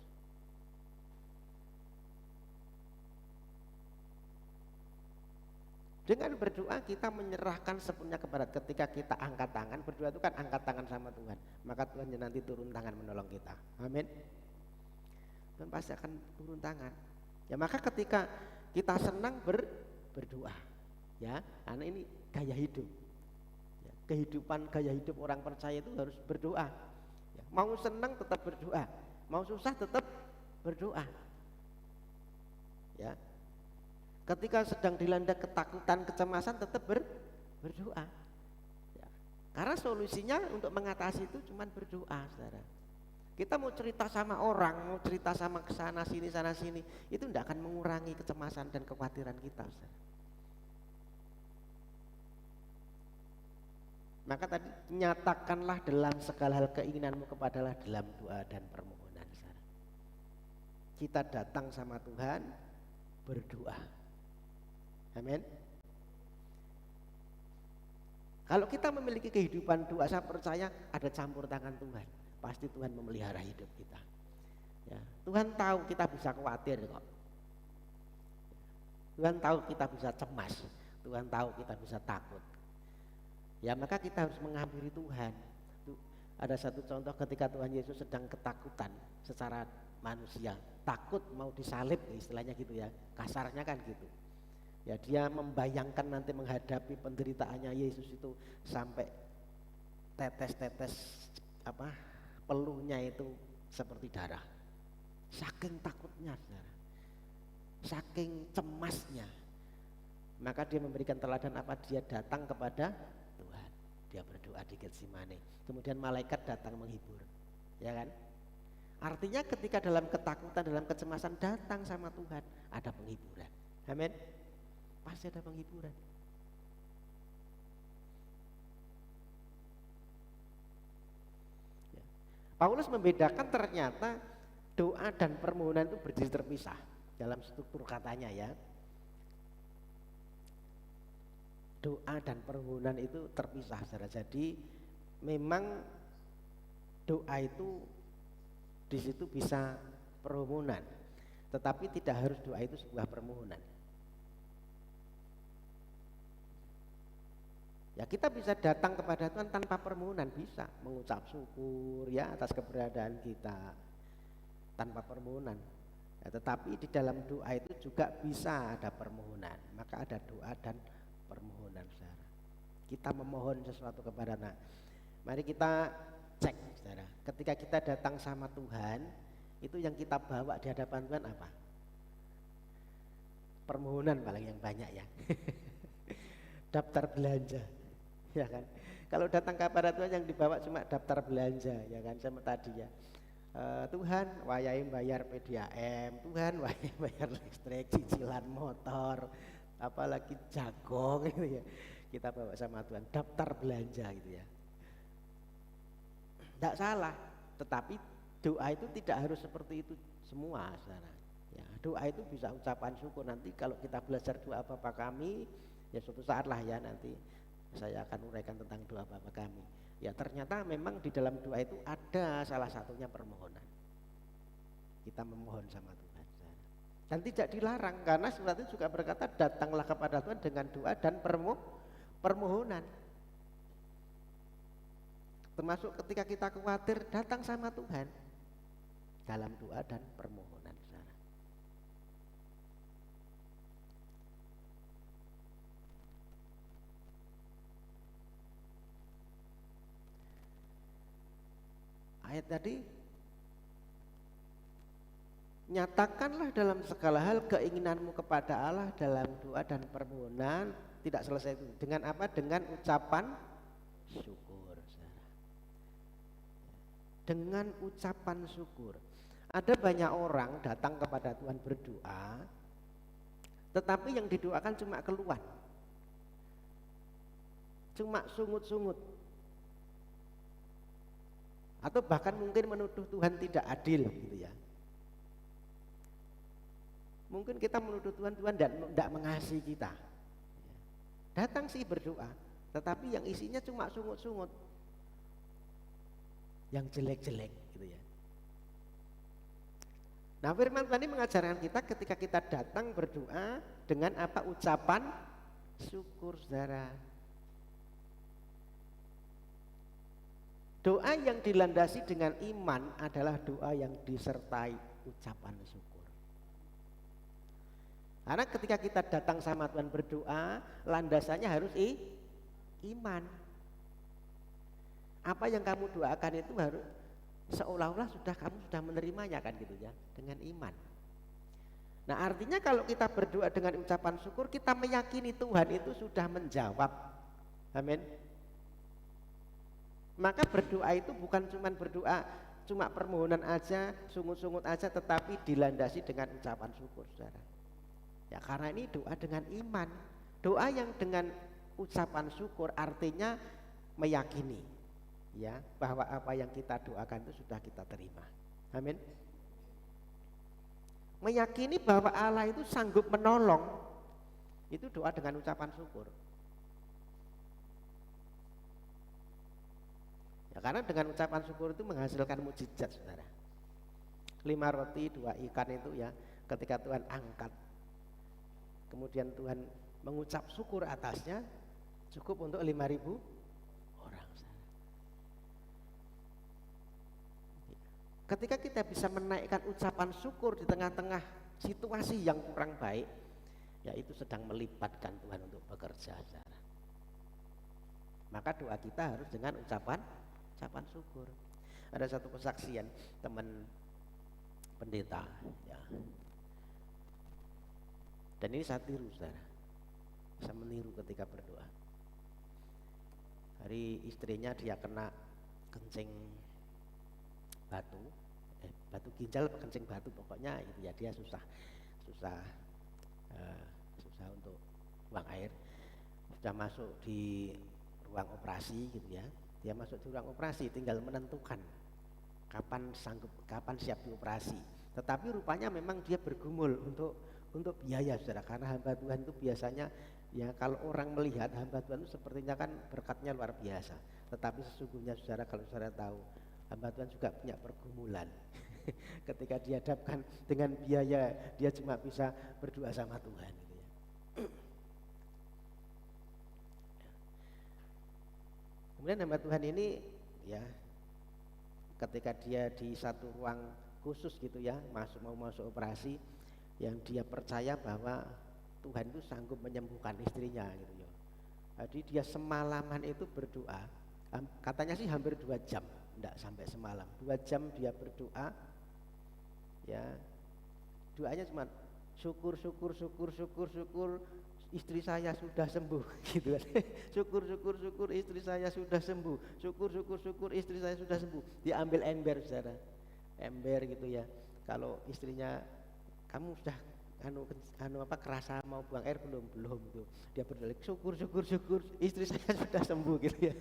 Dengan berdoa kita menyerahkan sepenuhnya kepada, ketika kita angkat tangan, berdoa itu kan angkat tangan sama Tuhan, maka Tuhan nanti turun tangan menolong kita. Amin. Dan pasti akan turun tangan. Ya maka ketika kita senang berdoa, ya, karena ini gaya hidup. Ya, kehidupan gaya hidup orang percaya itu harus berdoa. Ya, mau senang tetap berdoa, mau susah tetap berdoa. Ya, ketika sedang dilanda ketakutan, kecemasan tetap berdoa. Ya, karena solusinya untuk mengatasi itu cuma berdoa, saudara. Kita mau cerita sama orang, mau cerita sama sana sini, itu tidak akan mengurangi kecemasan dan kekhawatiran kita. Saudara. Maka tadi nyatakanlah dalam segala hal keinginanmu kepadalah dalam doa dan permohonan. Saudara. Kita datang sama Tuhan berdoa. Amin. Kalau kita memiliki kehidupan doa, saya percaya ada campur tangan Tuhan. Pasti Tuhan memelihara hidup kita. Ya, Tuhan tahu kita bisa khawatir kok. Tuhan tahu kita bisa cemas. Tuhan tahu kita bisa takut. Ya maka kita harus menghampiri Tuhan. Ada satu contoh ketika Tuhan Yesus sedang ketakutan secara manusia, takut mau disalib, istilahnya gitu ya, kasarnya kan gitu. Ya dia membayangkan nanti menghadapi penderitaannya Yesus itu sampai tetes-tetes peluhnya itu seperti darah. Saking takutnya, saudara. Saking cemasnya. Maka dia memberikan teladan apa? Dia datang kepada Tuhan. Dia berdoa di Getsemani. Kemudian malaikat datang menghibur. Ya kan? Artinya ketika dalam ketakutan, dalam kecemasan datang sama Tuhan, ada penghiburan. Amin. Pasti ada penghiburan. Paulus membedakan ternyata doa dan permohonan itu berdiri terpisah dalam struktur katanya ya. Doa dan permohonan itu terpisah, saudara. Jadi memang doa itu di situ bisa permohonan, tetapi tidak harus doa itu sebuah permohonan. Ya kita bisa datang kepada Tuhan tanpa permohonan, bisa mengucap syukur ya atas keberadaan kita tanpa permohonan. Ya, tetapi di dalam doa itu juga bisa ada permohonan. Maka ada doa dan permohonan, saudara. Kita memohon sesuatu kepada Allah. Mari kita cek, saudara. Ketika kita datang sama Tuhan, itu yang kita bawa di hadapan Tuhan apa? Permohonan paling yang banyak ya. Daftar belanja. Ya kan, kalau datang kepada Tuhan yang dibawa cuma daftar belanja, ya kan, sama tadi ya. Tuhan, wayai bayar PDAM, Tuhan, wayai bayar listrik, cicilan motor, apalagi jagung gitu ya. Kita bawa sama Tuhan, daftar belanja gitu ya. Tidak salah, tetapi doa itu tidak harus seperti itu semua, saudara. Ya, doa itu bisa ucapan syukur. Nanti kalau kita belajar doa Bapa kami, ya suatu saat lah ya nanti saya akan uraikan tentang doa Bapa kami. Ya ternyata memang di dalam doa itu ada salah satunya permohonan. Kita memohon sama Tuhan. Dan tidak dilarang karena surat itu juga berkata datanglah kepada Tuhan dengan doa dan permohonan. Termasuk ketika kita khawatir datang sama Tuhan dalam doa dan permohonan. Ayat tadi, nyatakanlah dalam segala hal keinginanmu kepada Allah dalam doa dan permohonan. Tidak selesai itu. Dengan apa? Dengan ucapan syukur. Dengan ucapan syukur. Ada banyak orang datang kepada Tuhan berdoa, tetapi yang didoakan cuma keluhan, cuma sungut-sungut. Atau bahkan mungkin menuduh Tuhan tidak adil gitu ya. Mungkin kita menuduh Tuhan tidak mengasihi kita. Datang sih berdoa, tetapi yang isinya cuma sungut-sungut, yang jelek-jelek gitu ya. Nah firman Tuhan ini mengajarkan kita ketika kita datang berdoa dengan apa? Ucapan syukur, saudara. Doa yang dilandasi dengan iman adalah doa yang disertai ucapan syukur. Karena ketika kita datang sama Tuhan berdoa, landasannya harus iman. Apa yang kamu doakan itu harus seolah-olah kamu sudah menerimanya kan gitu ya, dengan iman. Nah artinya kalau kita berdoa dengan ucapan syukur, kita meyakini Tuhan itu sudah menjawab. Amin. Maka berdoa itu bukan cuma berdoa cuma permohonan aja, sungut-sungut aja, tetapi dilandasi dengan ucapan syukur, saudara. Ya karena ini doa dengan iman. Doa yang dengan ucapan syukur artinya meyakini ya bahwa apa yang kita doakan itu sudah kita terima. Amin. Meyakini bahwa Allah itu sanggup menolong, itu doa dengan ucapan syukur. Ya, karena dengan ucapan syukur itu menghasilkan mukjizat, saudara. 5 roti 2 ikan itu ya, ketika Tuhan angkat, kemudian Tuhan mengucap syukur atasnya, cukup untuk 5.000 orang. Ketika kita bisa menaikkan ucapan syukur di tengah-tengah situasi yang kurang baik, ya itu sedang melibatkan Tuhan untuk bekerja, saudara. Maka doa kita harus dengan ucapan syukur. Ada satu kesaksian teman pendeta ya. Dan ini saya tiru, saudara. Saya meniru ketika berdoa. Hari istrinya dia kena kencing batu ginjal, kencing batu, pokoknya itu ya, dia susah untuk buang air. Sudah masuk di ruang operasi gitu ya. Dia masuk di ruang operasi, tinggal menentukan kapan siap dioperasi. Tetapi rupanya memang dia bergumul untuk biaya, saudara, karena hamba Tuhan itu biasanya ya kalau orang melihat hamba Tuhan itu sepertinya kan berkatnya luar biasa. Tetapi sesungguhnya, saudara, kalau saudara tahu, hamba Tuhan juga punya pergumulan. Ketika dihadapkan dengan biaya, dia cuma bisa berdoa sama Tuhan gitu ya. Kemudian hamba Tuhan ini ya, ketika dia di satu ruang khusus gitu ya, mau masuk operasi, yang dia percaya bahwa Tuhan itu sanggup menyembuhkan istrinya gitu ya. Jadi dia semalaman itu berdoa, katanya sih hampir 2 jam, enggak sampai semalam, 2 jam dia berdoa ya. Doanya cuma syukur istri saya sudah sembuh gitu kan. Syukur istri saya sudah sembuh. Syukur istri saya sudah sembuh. Diambil ember, saudara. Ember gitu ya. Kalau istrinya, kamu sudah kerasa mau buang air belum tuh. Dia berdoa, syukur istri saya sudah sembuh gitu ya.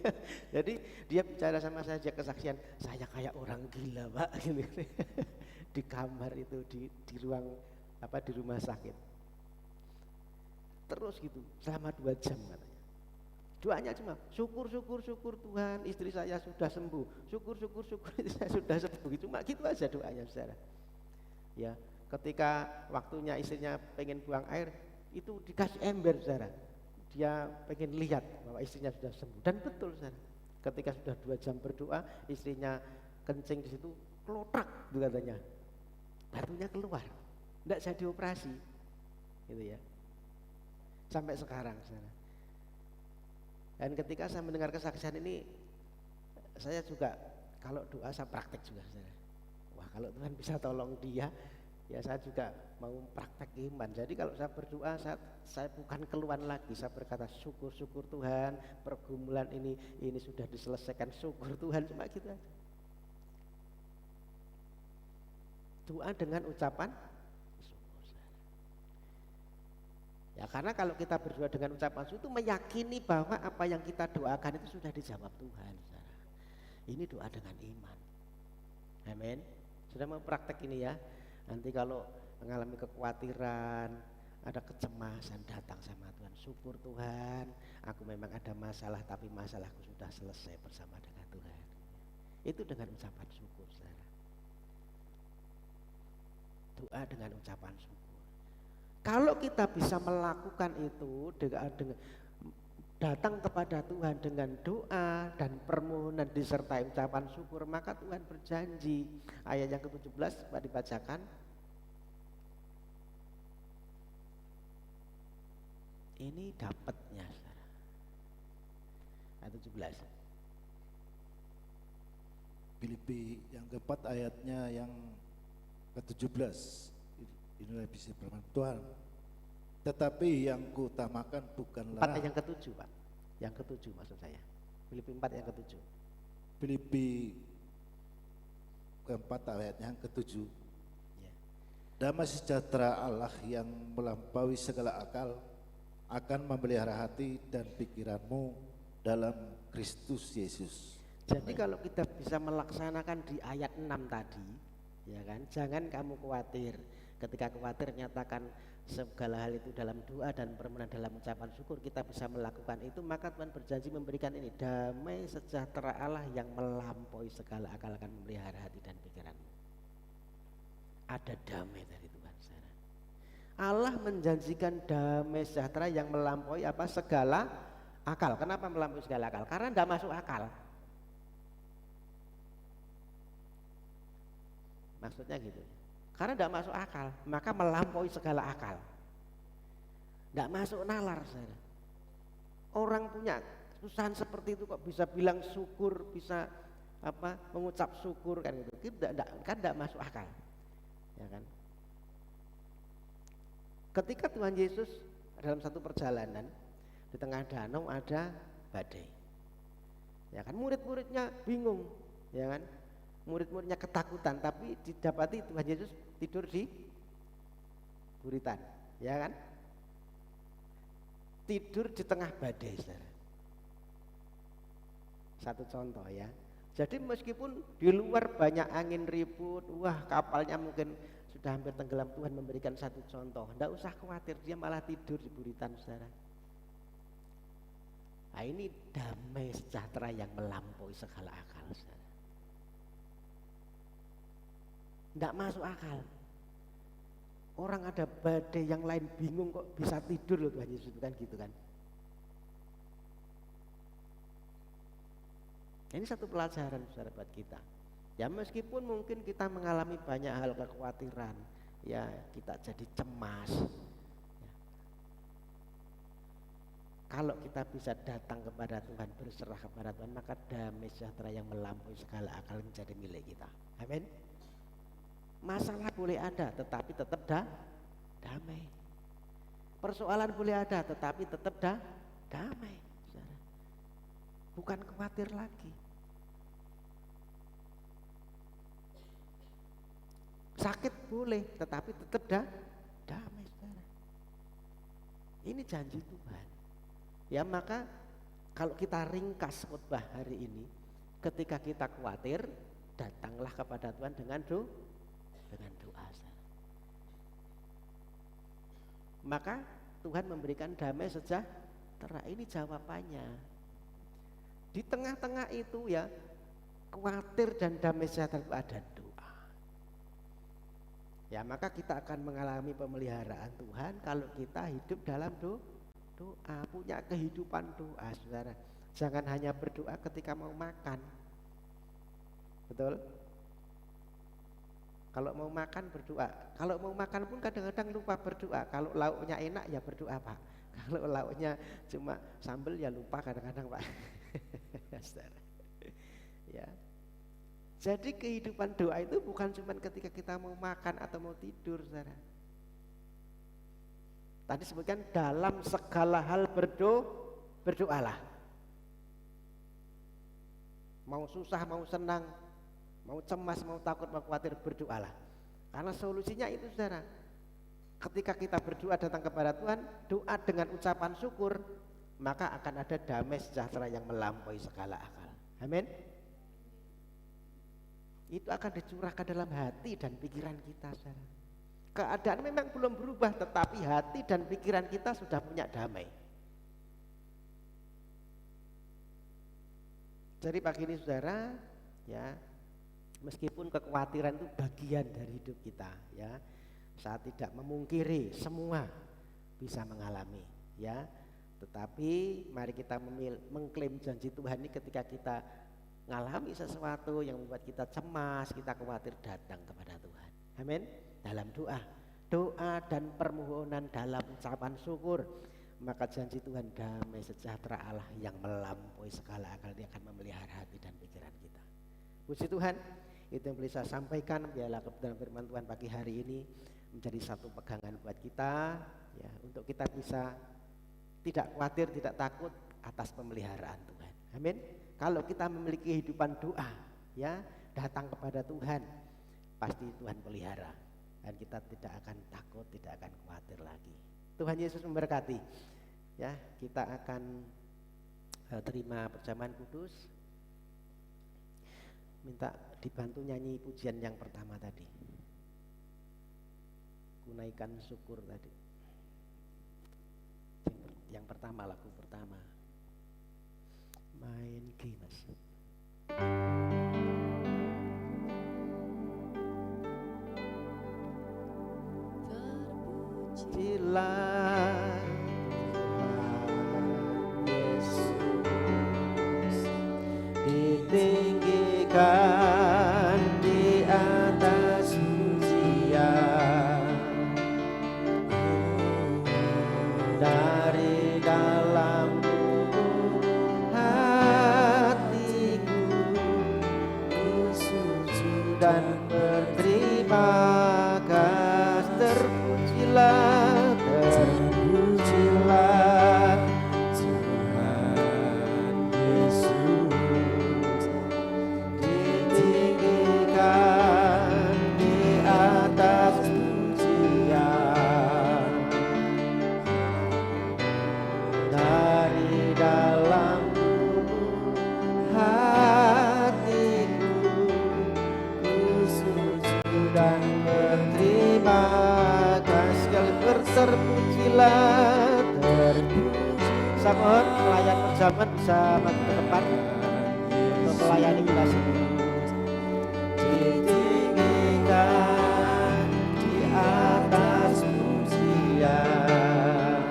Jadi dia bicara sama saya, kesaksian, saya kayak orang gila, Pak gitu. Di kamar itu di ruang di rumah sakit. Terus gitu selama 2 jam katanya. Doanya cuma syukur Tuhan istri saya sudah sembuh. Syukur istri saya sudah sembuh. Cuma gitu aja doanya, saudara. Ya, ketika waktunya istrinya pengen buang air, itu dikasih ember, saudara. Dia pengen lihat bahwa istrinya sudah sembuh. Dan betul, saudara. Ketika sudah 2 jam berdoa, istrinya kencing di situ, kelotrak gitu katanya. Batunya keluar. Enggak jadi operasi. Gitu ya. Sampai sekarang, saudara. Dan ketika saya mendengar kesaksian ini, saya juga kalau doa saya praktek juga, saudara. Wah, kalau Tuhan bisa tolong dia, ya saya juga mau praktek iman. Jadi kalau saya berdoa, saya bukan keluhan lagi, saya berkata syukur Tuhan, pergumulan ini sudah diselesaikan, syukur Tuhan, cuma gitu aja. Doa dengan ucapan ya, karena kalau kita berdoa dengan ucapan syukur itu meyakini bahwa apa yang kita doakan itu sudah dijawab Tuhan, saudara. Ini doa dengan iman. Amin. Sudah mau praktek ini ya. Nanti kalau mengalami kekhawatiran, ada kecemasan, datang sama Tuhan. Syukur Tuhan, aku memang ada masalah, tapi masalahku sudah selesai bersama dengan Tuhan. Itu dengan ucapan syukur, saudara. Doa dengan ucapan syukur. Kalau kita bisa melakukan itu dengan datang kepada Tuhan dengan doa dan permohonan disertai ucapan syukur, maka Tuhan berjanji. Ayat yang ke-17 Pak dibacakan. Ini dapatnya, saudara. Ayat 17. Filipi yang keempat ayatnya yang ke-17. Inilah bisa firman Tuhan. Tetapi yang kuutamakan bukanlah. 4 yang ke-7, Pak. Yang ke-7 maksud saya. Filipi 4 yang ke-7. Filipi keempat ayat yang ketujuh. Ya. Damai sejahtera Allah yang melampaui segala akal akan memelihara hati dan pikiranmu dalam Kristus Yesus. Jadi kalau kita bisa melaksanakan di ayat 6 tadi, ya kan, jangan kamu khawatir. Ketika khawatir, nyatakan segala hal itu dalam doa dan permohonan dalam ucapan syukur, kita bisa melakukan itu, maka Tuhan berjanji memberikan ini, damai sejahtera Allah yang melampaui segala akal akan memelihara hati dan pikiranmu. Ada damai dari Tuhan, saudara. Allah menjanjikan damai sejahtera yang melampaui apa? Segala akal. Kenapa melampaui segala akal? Karena tidak masuk akal. Maksudnya gitu. Karena tidak masuk akal, maka melampaui segala akal. Tidak masuk nalar, saudara. Orang punya kesusahan seperti itu kok bisa bilang syukur, bisa apa? Mengucap syukur kan gitu. Kan tidak masuk akal. Ya kan? Ketika Tuhan Yesus dalam satu perjalanan di tengah danau ada badai. Ya kan, murid-muridnya bingung, ya kan? Murid-muridnya ketakutan, tapi didapati Tuhan Yesus tidur di buritan, ya kan? Tidur di tengah badai, saudara. Satu contoh ya. Jadi meskipun di luar banyak angin ribut, wah kapalnya mungkin sudah hampir tenggelam, Tuhan memberikan satu contoh. Tidak usah khawatir, dia malah tidur di buritan, saudara. Nah, ini damai sejahtera yang melampaui segala akal, saudara. Tidak masuk akal. Orang ada badai yang lain bingung kok bisa tidur loh Tuhan Yesus, kan gitu kan. Ini satu pelajaran saudara buat kita. Ya meskipun mungkin kita mengalami banyak hal kekhawatiran, ya kita jadi cemas. Ya. Kalau kita bisa datang kepada Tuhan, berserah kepada Tuhan, maka damai sejahtera yang melampaui segala akal menjadi milik kita. Amin. Masalah boleh ada, tetapi tetap damai. Persoalan boleh ada, tetapi tetap damai. Saudara. Bukan khawatir lagi. Sakit boleh, tetapi tetap damai, saudara. Ini janji Tuhan. Ya maka kalau kita ringkas khotbah hari ini, ketika kita khawatir, datanglah kepada Tuhan dengan doa. Maka Tuhan memberikan damai sejahtera. Ini jawabannya. Di tengah-tengah itu ya, khawatir dan damai sejahtera itu ada doa. Ya maka kita akan mengalami pemeliharaan Tuhan kalau kita hidup dalam doa, punya kehidupan doa, saudara. Jangan hanya berdoa ketika mau makan. Betul? Kalau mau makan berdoa. Kalau mau makan pun kadang-kadang lupa berdoa. Kalau lauknya enak ya berdoa, Pak. Kalau lauknya cuma sambal ya lupa kadang-kadang, Pak. Ya. Jadi kehidupan doa itu bukan cuma ketika kita mau makan atau mau tidur, saudara. Tadi sebutkan dalam segala hal berdoalah. Mau susah, mau senang, mau cemas, mau takut, mau khawatir, berdoalah. Karena solusinya itu, saudara. Ketika kita berdoa datang kepada Tuhan, doa dengan ucapan syukur, maka akan ada damai sejahtera yang melampaui segala akal. Amin. Itu akan dicurahkan dalam hati dan pikiran kita, saudara. Keadaan memang belum berubah, tetapi hati dan pikiran kita sudah punya damai. Jadi pagi ini, saudara, ya, meskipun kekhawatiran itu bagian dari hidup kita, ya, saya tidak memungkiri semua bisa mengalami, ya, tetapi mari kita mengklaim janji Tuhan ini ketika kita mengalami sesuatu yang membuat kita cemas, kita khawatir, datang kepada Tuhan. Amin. Dalam doa dan permohonan dalam ucapan syukur, maka janji Tuhan damai sejahtera Allah yang melampaui segala akal, dia akan memelihara hati dan pikiran kita. Puji Tuhan. Itu yang boleh saya sampaikan. Biarlah kebenaran firman Tuhan pagi hari ini menjadi satu pegangan buat kita, ya, untuk kita bisa tidak khawatir, tidak takut atas pemeliharaan Tuhan. Amin. Kalau kita memiliki kehidupan doa, ya, datang kepada Tuhan, pasti Tuhan pelihara dan kita tidak akan takut, tidak akan khawatir lagi. Tuhan Yesus memberkati. Ya, kita akan terima perjamuan kudus. Minta dibantu nyanyi pujian yang pertama tadi. Kunaikan syukur tadi. Yang pertama, lagu pertama. Mein Kines. Terpujilah Yesus, ditinggikan di atas pujian, dari dalam lubuk hatiku ku sujud dan berterima kasih. Terpujilah, terpujilah Tuhan Yesus, ditinggikan di atas pujian, dari dalam lubuk hatiku ku sujud dan berterima kasih. Terpujilah, terpujilah. Saya mohon pelayan perjamuan bisa maju ke depan untuk melayani kita semua. Ditinggikan di atas pujian,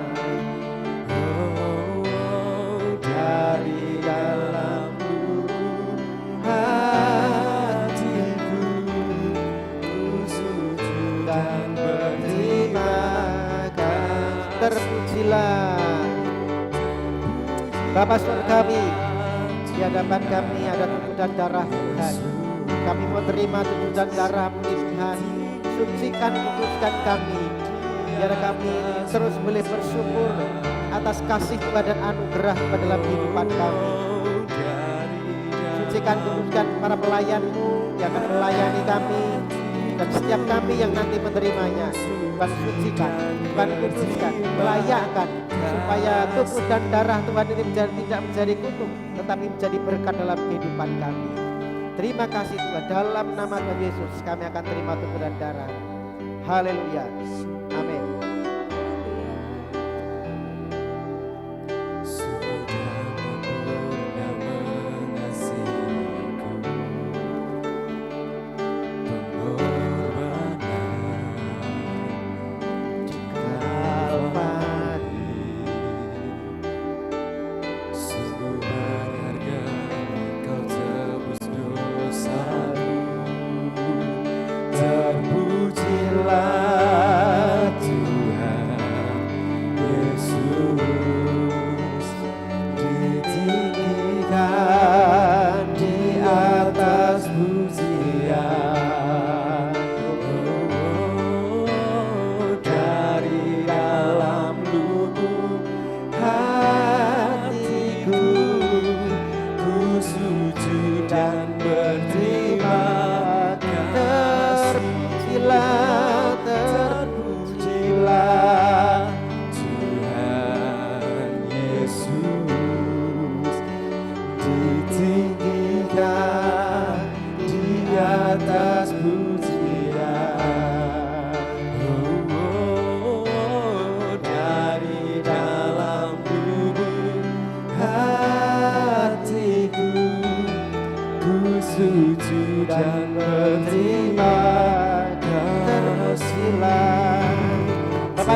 dari dalam lubuk hatiku ku sujud dan berterima kasih. Terpujilah Bapa surgawi, di hadapan kami ada tubuh dan darah Tuhan. Kami mau terima tubuh dan darah-Mu Tuhan. Sucikan, kuduskan kami, biar kami terus boleh bersyukur atas kasih Tuhan dan anugerah pada dalam kehidupan kami. Sucikan, kuduskan para pelayan-Mu yang akan melayani kami, dan setiap kami yang nanti menerimanya. Tuhan sucikan, Tuhan kuduskan, melayakkan, supaya tubuh dan darah Tuhan ini tidak menjadi kutuk, tetapi menjadi berkat dalam kehidupan kami. Terima kasih Tuhan, dalam nama Tuhan Yesus kami akan terima tubuh dan darah. Haleluya, amin.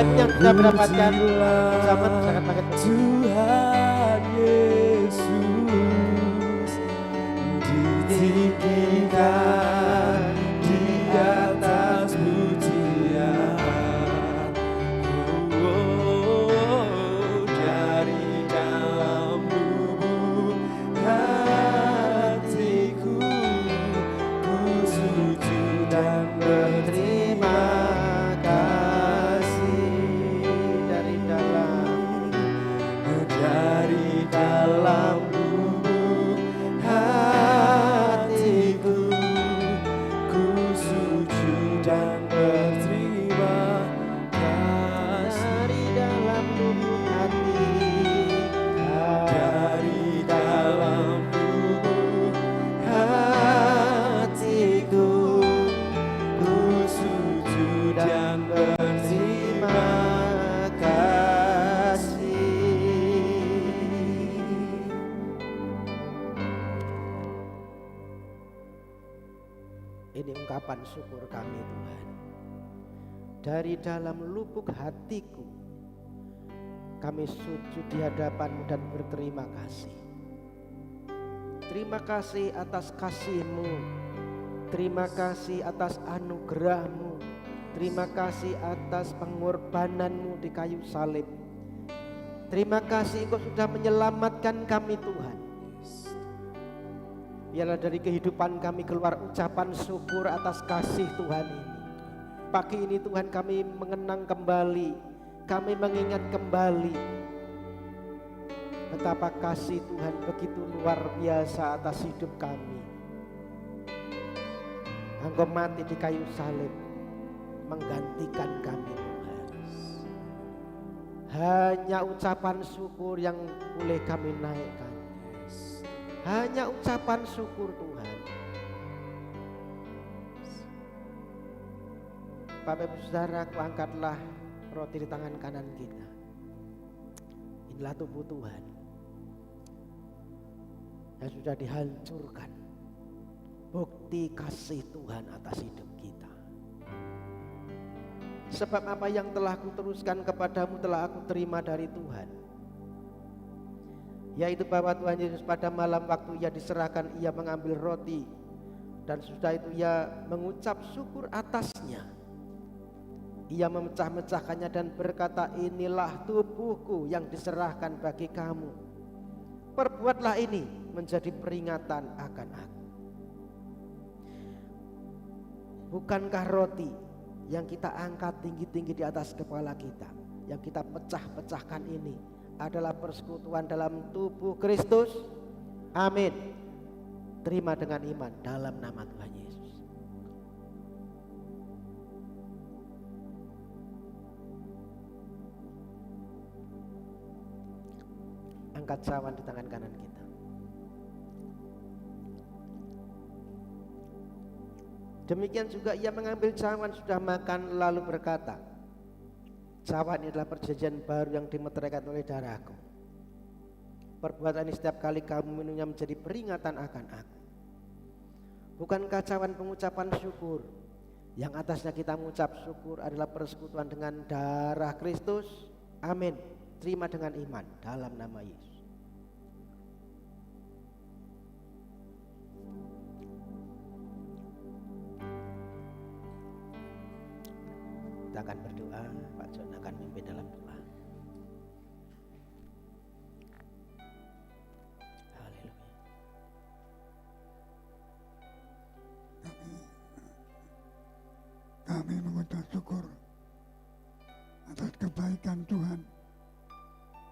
Yang sudah mendapatkan zaman sangat paket Tuhan Yesus, ditinggikan di atas pujian, dari dalam lubuk hatiku ku sujud dan berterima dalam lubuk hatiku Ini ungkapan syukur kami Tuhan. Dari dalam lubuk hatiku kami sujud di hadapan-Mu dan berterima kasih. Terima kasih atas kasih-Mu. Terima kasih atas anugerah-Mu. Terima kasih atas pengorbanan-Mu di kayu salib. Terima kasih Engkau sudah menyelamatkan kami Tuhan. Biarlah dari kehidupan kami keluar ucapan syukur atas kasih Tuhan ini. Pagi ini Tuhan kami mengenang kembali, kami mengingat kembali betapa kasih Tuhan begitu luar biasa atas hidup kami. Engkau mati di kayu salib menggantikan kami Tuhan. Hanya ucapan syukur yang boleh kami naikkan. Hanya ucapan syukur Tuhan. Bapak Ibu Saudara, angkatlah roti di tangan kanan kita. Inilah tubuh Tuhan yang sudah dihancurkan. Bukti kasih Tuhan atas hidup kita. Sebab apa yang telah kuteruskan kepadamu telah aku terima dari Tuhan, yaitu bahwa Tuhan Yesus pada malam waktu ia diserahkan, ia mengambil roti, dan sudah itu ia mengucap syukur atasnya. Ia memecah-mecahkannya dan berkata, inilah tubuhku yang diserahkan bagi kamu. Perbuatlah ini menjadi peringatan akan aku. Bukankah roti yang kita angkat tinggi-tinggi di atas kepala kita, yang kita pecah-pecahkan ini adalah persekutuan dalam tubuh Kristus? Amin. Terima dengan iman dalam nama Tuhan Yesus. Angkat cawan di tangan kanan kita. Demikian juga ia mengambil cawan sudah makan lalu berkata, cawan ini adalah perjanjian baru yang dimeteraikan oleh darahku. Perbuatan ini setiap kali kamu minumnya menjadi peringatan akan aku. Bukankah cawan pengucapan syukur, yang atasnya kita mengucap syukur adalah persekutuan dengan darah Kristus? Amin. Terima dengan iman dalam nama Yesus. Kita akan berdoa, Pak John akan memimpin dalam doa. Haleluya. Kami mengucap syukur atas kebaikan Tuhan,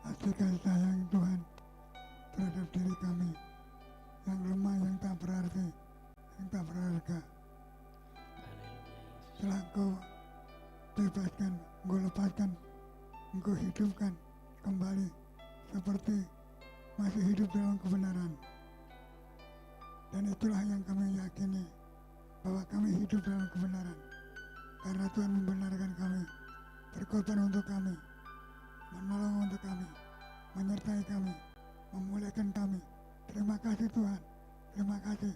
atas kasih sayang Tuhan terhadap diri kami yang lemah, yang tak berarti, yang tak berharga. Telah Engkau bebaskan, Engkau lepaskan, Engkau hidupkan kembali seperti masih hidup dalam kebenaran. Dan itulah yang kami yakini, bahwa kami hidup dalam kebenaran karena Tuhan membenarkan kami, berkorban untuk kami, menolong untuk kami, menyertai kami, memuliakan kami. Terima kasih Tuhan, terima kasih.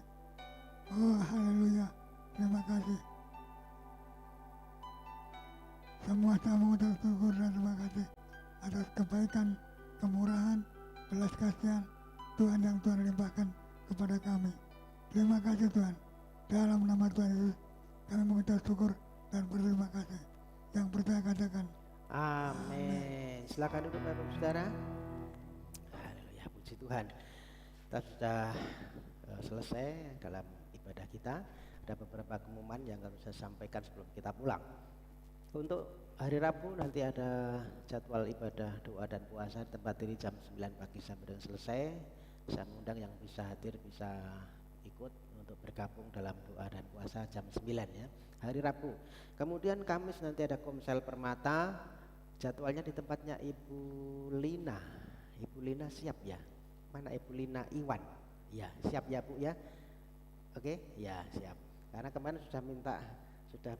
Oh haleluya, terima kasih. Semua saya mengucap syukur dan terima kasih atas kebaikan, kemurahan, belas kasihan Tuhan yang Tuhan limpahkan kepada kami. Terima kasih Tuhan. Dalam nama Tuhan Yesus kami mengucap syukur dan berterima kasih. Yang percaya katakan Amin. Silakan duduk Bapak Saudara. Haleluya, puji Tuhan. Kita sudah selesai dalam ibadah kita. Ada beberapa pengumuman yang harus saya sampaikan sebelum kita pulang. Untuk hari Rabu nanti ada jadwal ibadah doa dan puasa tempat ini jam 9 pagi sampai dengan selesai. Saya mengundang yang bisa hadir bisa ikut untuk bergabung dalam doa dan puasa jam 9 ya, hari Rabu. Kemudian Kamis nanti ada Komsel Permata, jadwalnya di tempatnya Ibu Lina. Ibu Lina siap ya? Mana Ibu Lina Iwan? Ya siap ya Bu ya? Oke ya siap. Karena kemarin sudah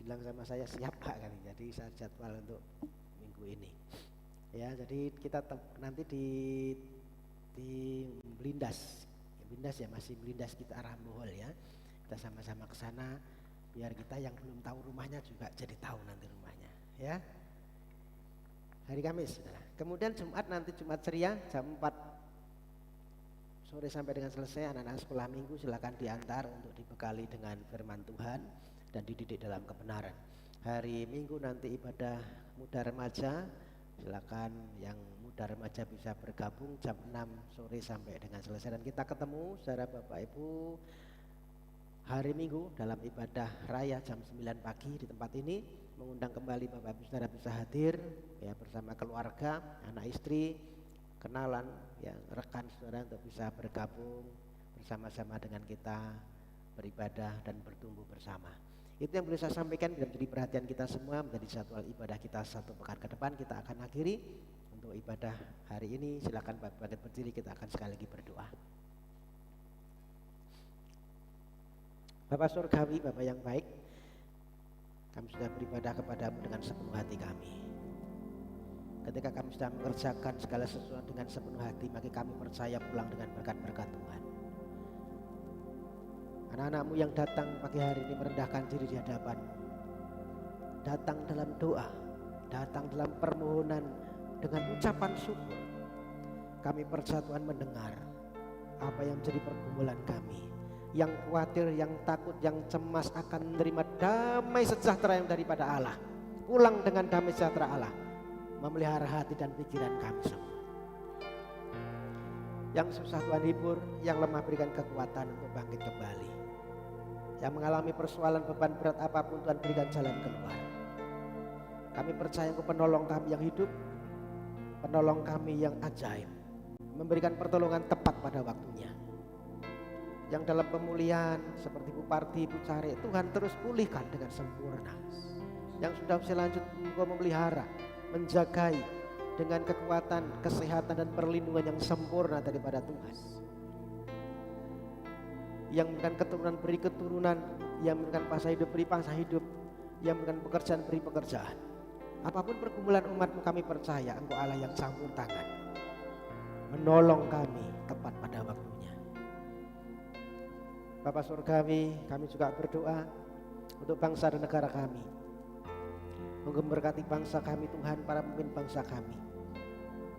bilang sama saya siap Pak kan, jadi saya jadwal untuk minggu ini. Ya jadi kita nanti di Blindas ya, masih Blindas kita arah Bohol ya. Kita sama-sama ke sana biar kita yang belum tahu rumahnya juga jadi tahu nanti rumahnya, ya. Hari Kamis, saudara. Kemudian Jumat nanti Jumat ceria jam 4 sore sampai dengan selesai, anak-anak sekolah minggu silakan diantar untuk dibekali dengan firman Tuhan dan dididik dalam kebenaran. Hari Minggu nanti ibadah muda remaja, silakan yang muda remaja bisa bergabung jam 6 sore sampai dengan selesai, dan kita ketemu saudara Bapak Ibu hari Minggu dalam ibadah raya jam 9 pagi di tempat ini. Mengundang kembali Bapak Ibu saudara bisa hadir ya bersama keluarga, anak istri, kenalan ya rekan saudara untuk bisa bergabung bersama-sama dengan kita beribadah dan bertumbuh bersama. Itu yang boleh saya sampaikan dan menjadi perhatian kita semua, menjadi jadwal ibadah kita satu pekan ke depan. Kita akan akhiri untuk ibadah hari ini. Silakan Bapak bangkit berdiri, kita akan sekali lagi berdoa. Bapak Surgawi, Bapak yang baik, kami sudah beribadah kepadamu dengan sepenuh hati kami. Ketika kami sudah mengerjakan segala sesuatu dengan sepenuh hati, maka kami percaya pulang dengan berkat-berkat Tuhan. Anak-anakmu yang datang pagi hari ini merendahkan diri di hadapan, datang dalam doa, datang dalam permohonan dengan ucapan syukur. Kami percaya Tuhan mendengar apa yang menjadi pergumulan kami. Yang khawatir, yang takut, yang cemas akan menerima damai sejahtera yang daripada Allah. Pulang dengan damai sejahtera Allah, memelihara hati dan pikiran kami semua. Yang susah Tuhan hibur, yang lemah berikan kekuatan untuk bangkit kembali. Yang mengalami persoalan beban berat apapun Tuhan berikan jalan keluar. Kami percaya Engkau penolong kami yang hidup, penolong kami yang ajaib, memberikan pertolongan tepat pada waktunya. Yang dalam pemulihan seperti Bu Parti, Bu Cari, Tuhan terus pulihkan dengan sempurna. Yang sudah usia lanjut Engkau memelihara, menjagai dengan kekuatan, kesehatan dan perlindungan yang sempurna daripada Tuhan. Yang memberikan keturunan beri keturunan, yang memberikan pasang hidup beri pasang hidup, yang memberikan pekerjaan beri pekerjaan. Apapun pergumulan umatmu, kami percaya Engkau Allah yang campur tangan, menolong kami tepat pada waktunya. Bapak Surgawi, kami juga berdoa untuk bangsa dan negara kami. Engkau memberkati bangsa kami Tuhan, para pemimpin bangsa kami.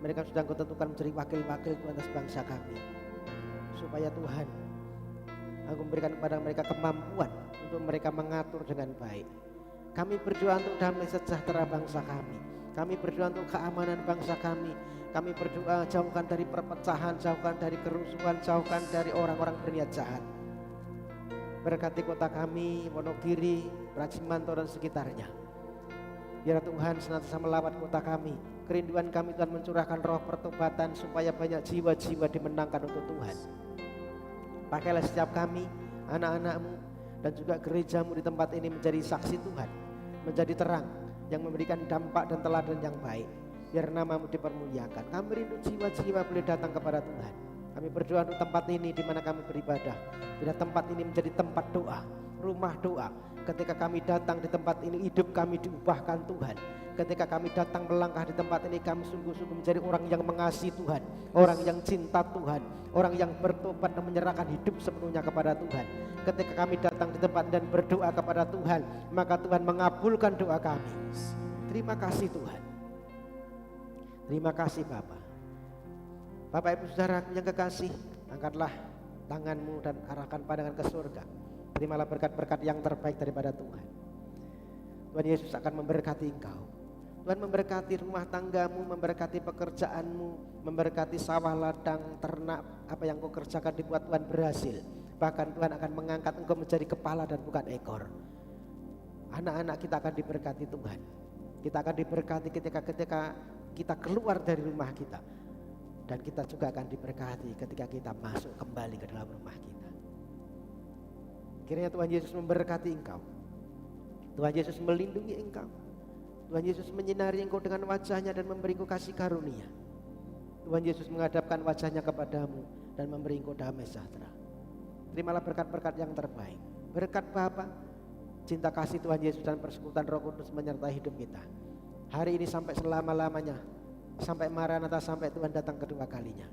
Mereka sudah Engkau tentukan menjadi wakil-wakil Tuhan atas bangsa kami, supaya Tuhan Engkau memberikan kepada mereka kemampuan untuk mereka mengatur dengan baik. Kami berdoa untuk damai sejahtera bangsa kami. Kami berdoa untuk keamanan bangsa kami. Kami berdoa jauhkan dari perpecahan, jauhkan dari kerusuhan, jauhkan dari orang-orang berniat jahat. Berkati kota kami, Wonogiri, Prajimanto dan sekitarnya. Biar Tuhan senantiasa melawat kota kami. Kerinduan kami Tuhan mencurahkan roh pertobatan supaya banyak jiwa-jiwa dimenangkan untuk Tuhan. Pakailah setiap kami, anak-anakmu dan juga gerejamu di tempat ini menjadi saksi Tuhan, menjadi terang yang memberikan dampak dan teladan yang baik. Biar namamu dipermuliakan. Kami rindu jiwa-jiwa boleh datang kepada Tuhan. Kami berdoa untuk tempat ini di mana kami beribadah. Bila tempat ini menjadi tempat doa, rumah doa. Ketika kami datang di tempat ini, hidup kami diubahkan Tuhan. Ketika kami datang melangkah di tempat ini, kami sungguh-sungguh menjadi orang yang mengasihi Tuhan, orang yang cinta Tuhan, orang yang bertobat dan menyerahkan hidup sepenuhnya kepada Tuhan. Ketika kami datang di tempat dan berdoa kepada Tuhan, maka Tuhan mengabulkan doa kami. Terima kasih Tuhan. Terima kasih Bapa. Bapak Ibu Saudara yang kekasih, angkatlah tanganmu dan arahkan pandangan ke surga. Terimalah berkat-berkat yang terbaik daripada Tuhan. Tuhan Yesus akan memberkati engkau. Tuhan memberkati rumah tanggamu, memberkati pekerjaanmu, memberkati sawah ladang, ternak, apa yang kau kerjakan dibuat Tuhan berhasil. Bahkan Tuhan akan mengangkat engkau menjadi kepala dan bukan ekor. Anak-anak kita akan diberkati Tuhan. Kita akan diberkati ketika kita keluar dari rumah kita. Dan kita juga akan diberkati ketika kita masuk kembali ke dalam rumah kita. Kiranya Tuhan Yesus memberkati engkau. Tuhan Yesus melindungi engkau. Tuhan Yesus menyinari engkau dengan wajahnya dan memberi engkau kasih karunia. Tuhan Yesus menghadapkan wajahnya kepadamu dan memberi engkau damai sejahtera. Terimalah berkat-berkat yang terbaik. Berkat Bapa, cinta kasih Tuhan Yesus dan persekutuan Roh Kudus menyertai hidup kita. Hari ini sampai selama-lamanya. Sampai Maranatha, sampai Tuhan datang kedua kalinya.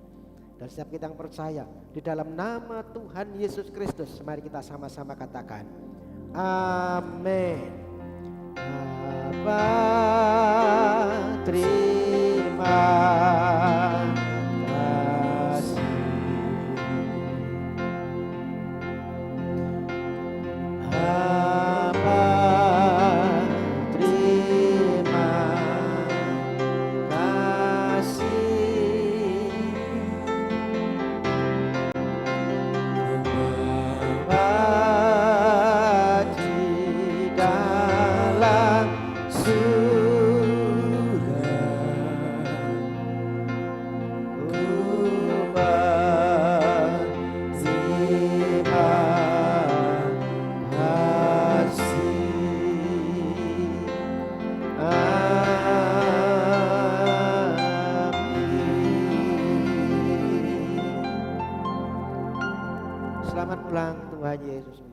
Dan setiap kita yang percaya di dalam nama Tuhan Yesus Kristus, mari kita sama-sama katakan amin. Bapa, terima kasih. Bapa, terima kasih. Bapa di dalam surga, terima kasih. Selamat pulang Tuhan Yesus.